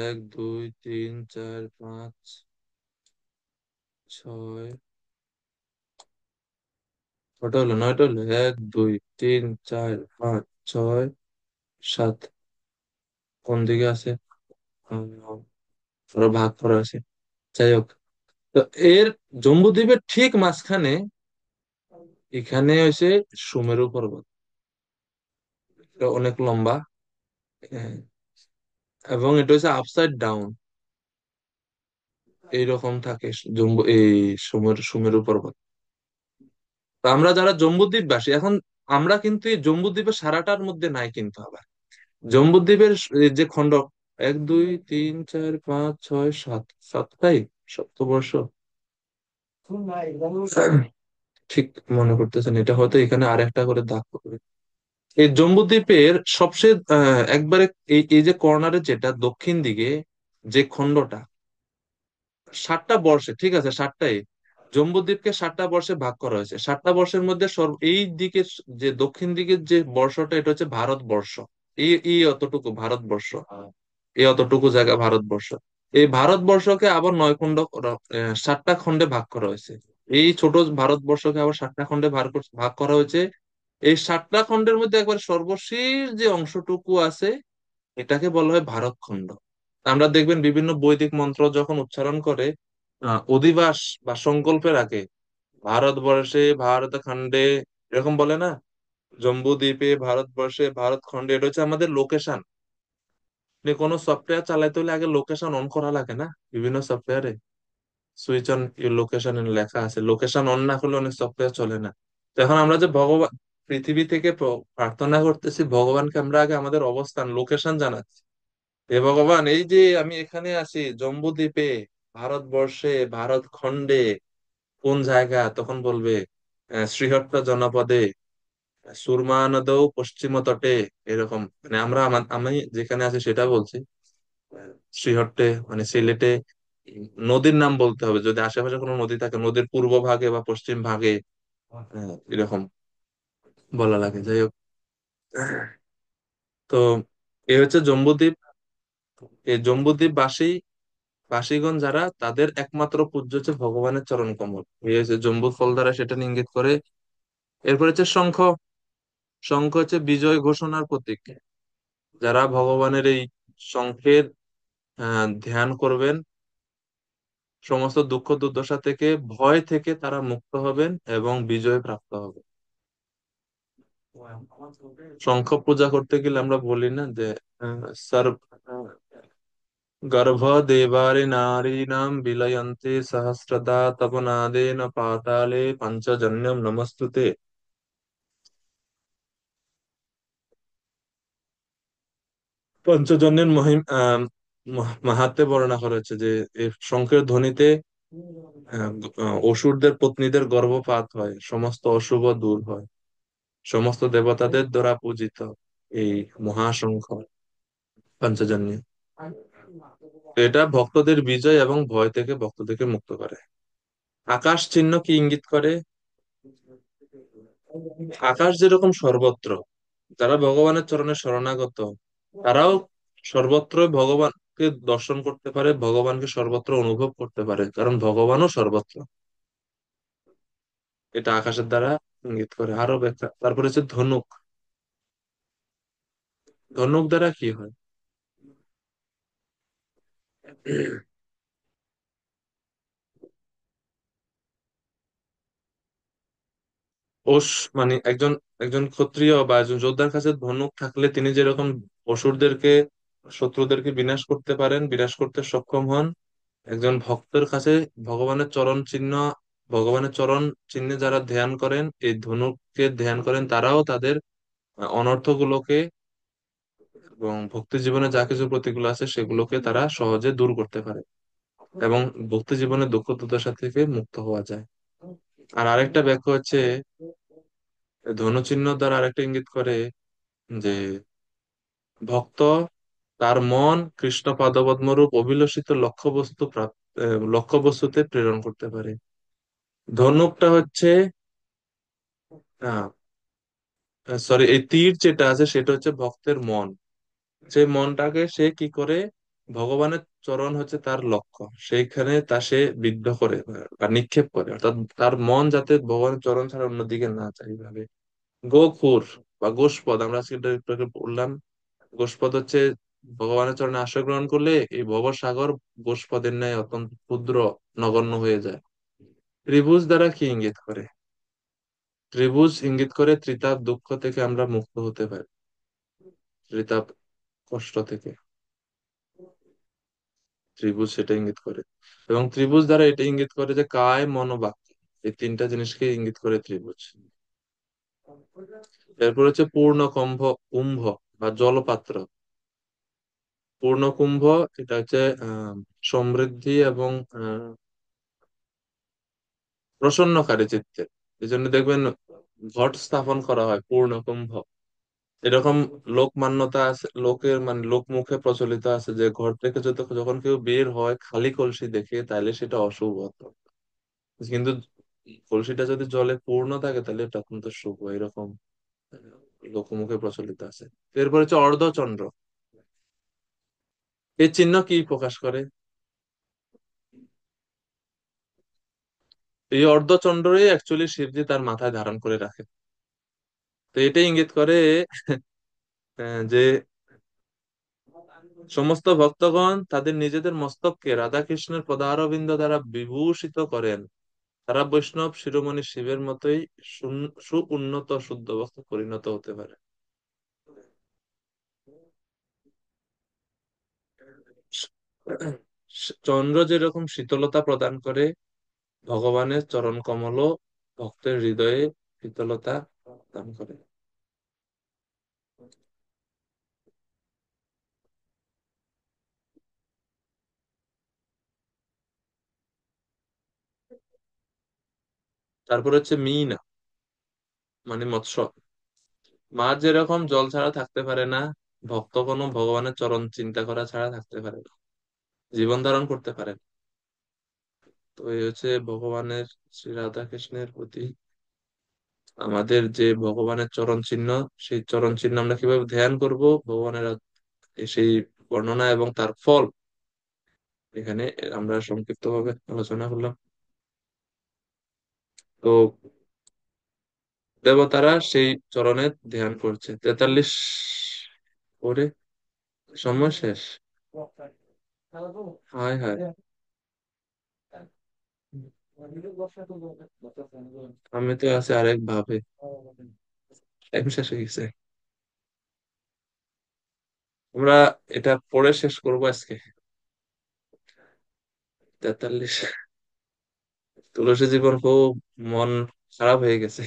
এক, দুই, তিন, চার, পাঁচ, ছয়, কটা হলো? 9টা হলো। এক, দুই, তিন, চার, পাঁচ, ছয়, সাত। কোন দিকে আছে? আহ, আরো ভাগ করা আছে। যাই হোক, তো এর জম্বুদ্বীপের ঠিক মাঝখানে এখানে হয়েছে সুমেরু পর্বত। এটা অনেক লম্বা। হ্যাঁ, এবং এটা হচ্ছে আপসাইড ডাউন, এইরকম থাকে এই সুমেরু পর্বত। তো আমরা যারা জম্বুদ্বীপবাসী এখন, আমরা কিন্তু এই জম্বুদ্বীপের সারাটার মধ্যে নাই কিন্তু। আবার জম্বুদ্বীপের যে খণ্ড, 1, 2, 3, 4, 5, 6, 7, 7টাই সপ্তবর্ষ, ঠিক মনে করতেছেন। এটা হয়তো এখানে আর একটা করে দাগ পড়বে। এই জম্বুদ্বীপের সবচেয়ে একবারে এই যে কর্নারে যেটা দক্ষিণ দিকে যে খণ্ডটা, 7টা বর্ষে, ঠিক আছে 7টাই, জম্বুদ্বীপকে 7টা বর্ষে ভাগ করা হয়েছে। 7টা বর্ষের মধ্যে এই দিকে যে দক্ষিণ দিকের যে বর্ষটা, এটা হচ্ছে ভারতবর্ষ। এই অতটুকু ভারতবর্ষ, এই অতটুকু জায়গা ভারতবর্ষ। এই ভারতবর্ষকে আবার 7টা খণ্ডে ভাগ করা হয়েছে। এই ছোট ভারতবর্ষকে আবার 7টা খণ্ডে ভাগ করা হয়েছে। এই 7টা খণ্ডের মধ্যে একবার সর্বশেষ যে অংশটুকু আছে, এটাকে বলা হয় ভারতখণ্ড। আমরা দেখবেন বিভিন্ন বৈদিক মন্ত্র যখন উচ্চারণ করে অধিবাস বা সংকল্পের আগে ভারতবর্ষে ভারত খণ্ডে এরকম বলে না, জম্বু দ্বীপে ভারতবর্ষে ভারত খণ্ডে, এটা হচ্ছে আমাদের লোকেশন। কোনো সফটওয়্যার চালাইতে হলে আগে লোকেশন অন করা লাগে না, বিভিন্ন সফটওয়্যারে সুইচ অন লোকেশন লেখা আছে, লোকেশন অন না করলে অনেক সফটওয়্যার চলে না। তো এখন আমরা যে ভগবান পৃথিবী থেকে প্রার্থনা করতেছি ভগবানকে, আমরা আগে আমাদের অবস্থান লোকেশন জানাচ্ছি। হে ভগবান, এই যে আমি এখানে আছি জম্বু দ্বীপে, ভারতবর্ষে ভারত খণ্ডে, কোন জায়গা? তখন বলবে শ্রীহট্ট জনপদে, সুরমা নদৌ পশ্চিম তটে। এরকম মানে আমি যেখানে আছি সেটা বলছি। শ্রীহট্টে মানে সিলেটে। নদীর নাম বলতে হবে, যদি আশেপাশে কোনো নদী থাকে নদীর পূর্ব ভাগে বা পশ্চিম ভাগে, এরকম বলা লাগে। যাই হোক, তো এ হচ্ছে জম্বুদ্বীপ। এই জম্বুদ্বীপ বাসীগণ যারা, তাদের একমাত্র পূজ্য হচ্ছে ভগবানের চরণ কমল। এই হচ্ছে জম্বু ফল দ্বারা সেটা ইঙ্গিত করে। এরপর হচ্ছে শঙ্খ। শঙ্খ হচ্ছে বিজয় ঘোষণার প্রতীক। যারা ভগবানের এই শঙ্খের ধ্যান করবেন, সমস্ত দুঃখ দুর্দশা থেকে, ভয় থেকে তারা মুক্ত হবেন এবং বিজয় প্রাপ্ত হবে। শঙ্খ পূজা করতে গেলে আমরা বলি না যে সর্ব গর্ভ দেবারি নারীণাম বিলয়ন্তে সহস্রদা তপনাদেন পাতালে পঞ্চজন্যম নমস্তুতে। পঞ্চজন্যের মাহাত্ম্যে বর্ণনা করা হচ্ছে যে এই শঙ্খের ধ্বনিতে অসুরদের পত্নীদের গর্ভপাত হয়, সমস্ত অশুভ দূর হয়, সমস্ত দেবতাদের দ্বারা পূজিত এই মহাশঙ্খ পঞ্চজন্য। এটা ভক্তদের বিজয় এবং ভয় থেকে ভক্তদেরকে মুক্ত করে। আকাশ চিহ্ন কি ইঙ্গিত করে? আকাশ যেরকম সর্বত্র, যারা ভগবানের চরণে শরণাগত, তারাও সর্বত্র ভগবানকে দর্শন করতে পারে, ভগবানকে সর্বত্র অনুভব করতে পারে, কারণ ভগবানও সর্বত্র। এটা আকাশের দ্বারা ইঙ্গিত করে। আরো ব্যাখ্যা, তারপরে হচ্ছে ধনুক। ধনুক দ্বারা কি হয়? ওস মানে একজন একজন ক্ষত্রিয় বা একজন যোদ্ধার কাছে ধনুক থাকলে তিনি যেরকম অসুরদেরকে, শত্রুদেরকে বিনাশ করতে পারেন, বিনাশ করতে সক্ষম হন, একজন ভক্তের কাছে ভগবানের চরণ চিহ্ন, ভগবানের চরণ চিহ্নে যারা ধ্যান করেন, এই ধনুককে ধ্যান করেন, তারাও তাদের অনর্থ গুলোকে এবং ভক্তি জীবনে যা কিছু প্রতিকূল আছে সেগুলোকে তারা সহজে দূর করতে পারে এবং ভক্তি জীবনের দুঃখ দুর্দশা থেকে মুক্ত হওয়া যায়। আর আরেকটা ব্যাখ্যা হচ্ছে, ধনু চিহ্ন দ্বারা আরেকটা ইঙ্গিত করে যে ভক্ত তার মন কৃষ্ণ পাদপদ্মরূপ অভিলষিত লক্ষ্যবস্তুতে প্রেরণ করতে পারে। ধনুকটা হচ্ছে সরি, এই তীর যেটা আছে সেটা হচ্ছে ভক্তের মন। সেই মনটাকে সে কি করে, ভগবানের চরণ হচ্ছে তার লক্ষ্য, সেইখানে তা সে বিদ্ধ করে বা নিক্ষেপ করে, অর্থাৎ তার মন যাতে ভগবানের চরণ ছাড়া অন্যদিকে না চাই ভাবে। গোখুর বা গোষ্পদ, আমরা আজকে এটা একটু আগে বললাম, গোষ্পদ হচ্ছে ভগবানের চরণে আশ্রয় গ্রহণ করলে এই ভবসাগর গোষ্পদের ন্যায় অত্যন্ত ক্ষুদ্র নগণ্য হয়ে যায়। ত্রিভুজ দ্বারা কি ইঙ্গিত করে? ত্রিভুজ ইঙ্গিত করে ত্রিতাপ দুঃখ থেকে আমরা মুক্ত হতে পারি, ত্রিতাপ কষ্ট থেকে ত্রিভুজ সেটা ইঙ্গিত করে। এবং ত্রিভুজ দ্বারা এটা ইঙ্গিত করে যে কায় মন ও বাক্য, এই তিনটা জিনিসকে ইঙ্গিত করে ত্রিভুজ। এরপর হচ্ছে পূর্ণ কুম্ভ বা জলপাত্র। পূর্ণ কুম্ভ, এটা হচ্ছে সমৃদ্ধি এবং প্রসন্নকারী চিত্তের। এই জন্য দেখবেন ঘট স্থাপন করা হয় পূর্ণ কুম্ভ। এরকম লোক মান্যতা আছে, লোকের মানে লোক মুখে প্রচলিত আছে যে ঘর থেকে যখন কেউ বের হয় খালি কলসি দেখে, তাহলে সেটা অশুভ। কিন্তু কলসিটা যদি জলে পূর্ণ থাকে তাহলে এটা অত্যন্ত শুভ, এরকম লোকমুখে প্রচলিত আছে। এরপর হচ্ছে অর্ধচন্দ্র। এই চিহ্ন কি প্রকাশ করে? এই অর্ধচন্দ্রই অ্যাকচুয়ালি শিবজি তার মাথায় ধারণ করে রাখে। তো এটাই ইঙ্গিত করে যে সমস্ত ভক্তগণ তাদের নিজেদের মস্তককে রাধা কৃষ্ণের পদারবিন্দ দ্বারা বিভূষিত করেন, তারা বৈষ্ণব শিরোমণি শিবের মতোই সুউন্নত শুদ্ধ ভক্ত পরিণত হতে পারে। চন্দ্র যেরকম শীতলতা প্রদান করে, ভগবানের চরণ কমলও ভক্তের হৃদয়ে শীতলতা প্রদান করে। তারপর হচ্ছে মীনা, মানে মৎস্য। মাছ যেরকম জল ছাড়া থাকতে পারে না, ভক্ত কোনো ভগবানের চরণ চিন্তা করা ছাড়া থাকতে পারে না, জীবন ধারণ করতে পারে না। তো এই হচ্ছে ভগবানের, শ্রী রাধা কৃষ্ণের প্রতি আমাদের যে ভগবানের চরণ চিহ্ন, সেই চরণ চিহ্ন আমরা কিভাবে ধ্যান করব, ভগবানের সেই বর্ণনা এবং তার ফল এখানে আমরা সংক্ষিপ্ত ভাবে আলোচনা করলাম। তো দেবতারা সেই চরণে ধ্যান করছে। 43 পরে সময় শেষ। হায় হায়, আমি তো আছি আরেক ভাবে, টাইম শেষ হয়ে গেছে। আমরা এটা পড়ে শেষ করবো আজকে। 43। তুলসী জীবন খুব মন খারাপ হয়ে গেছে।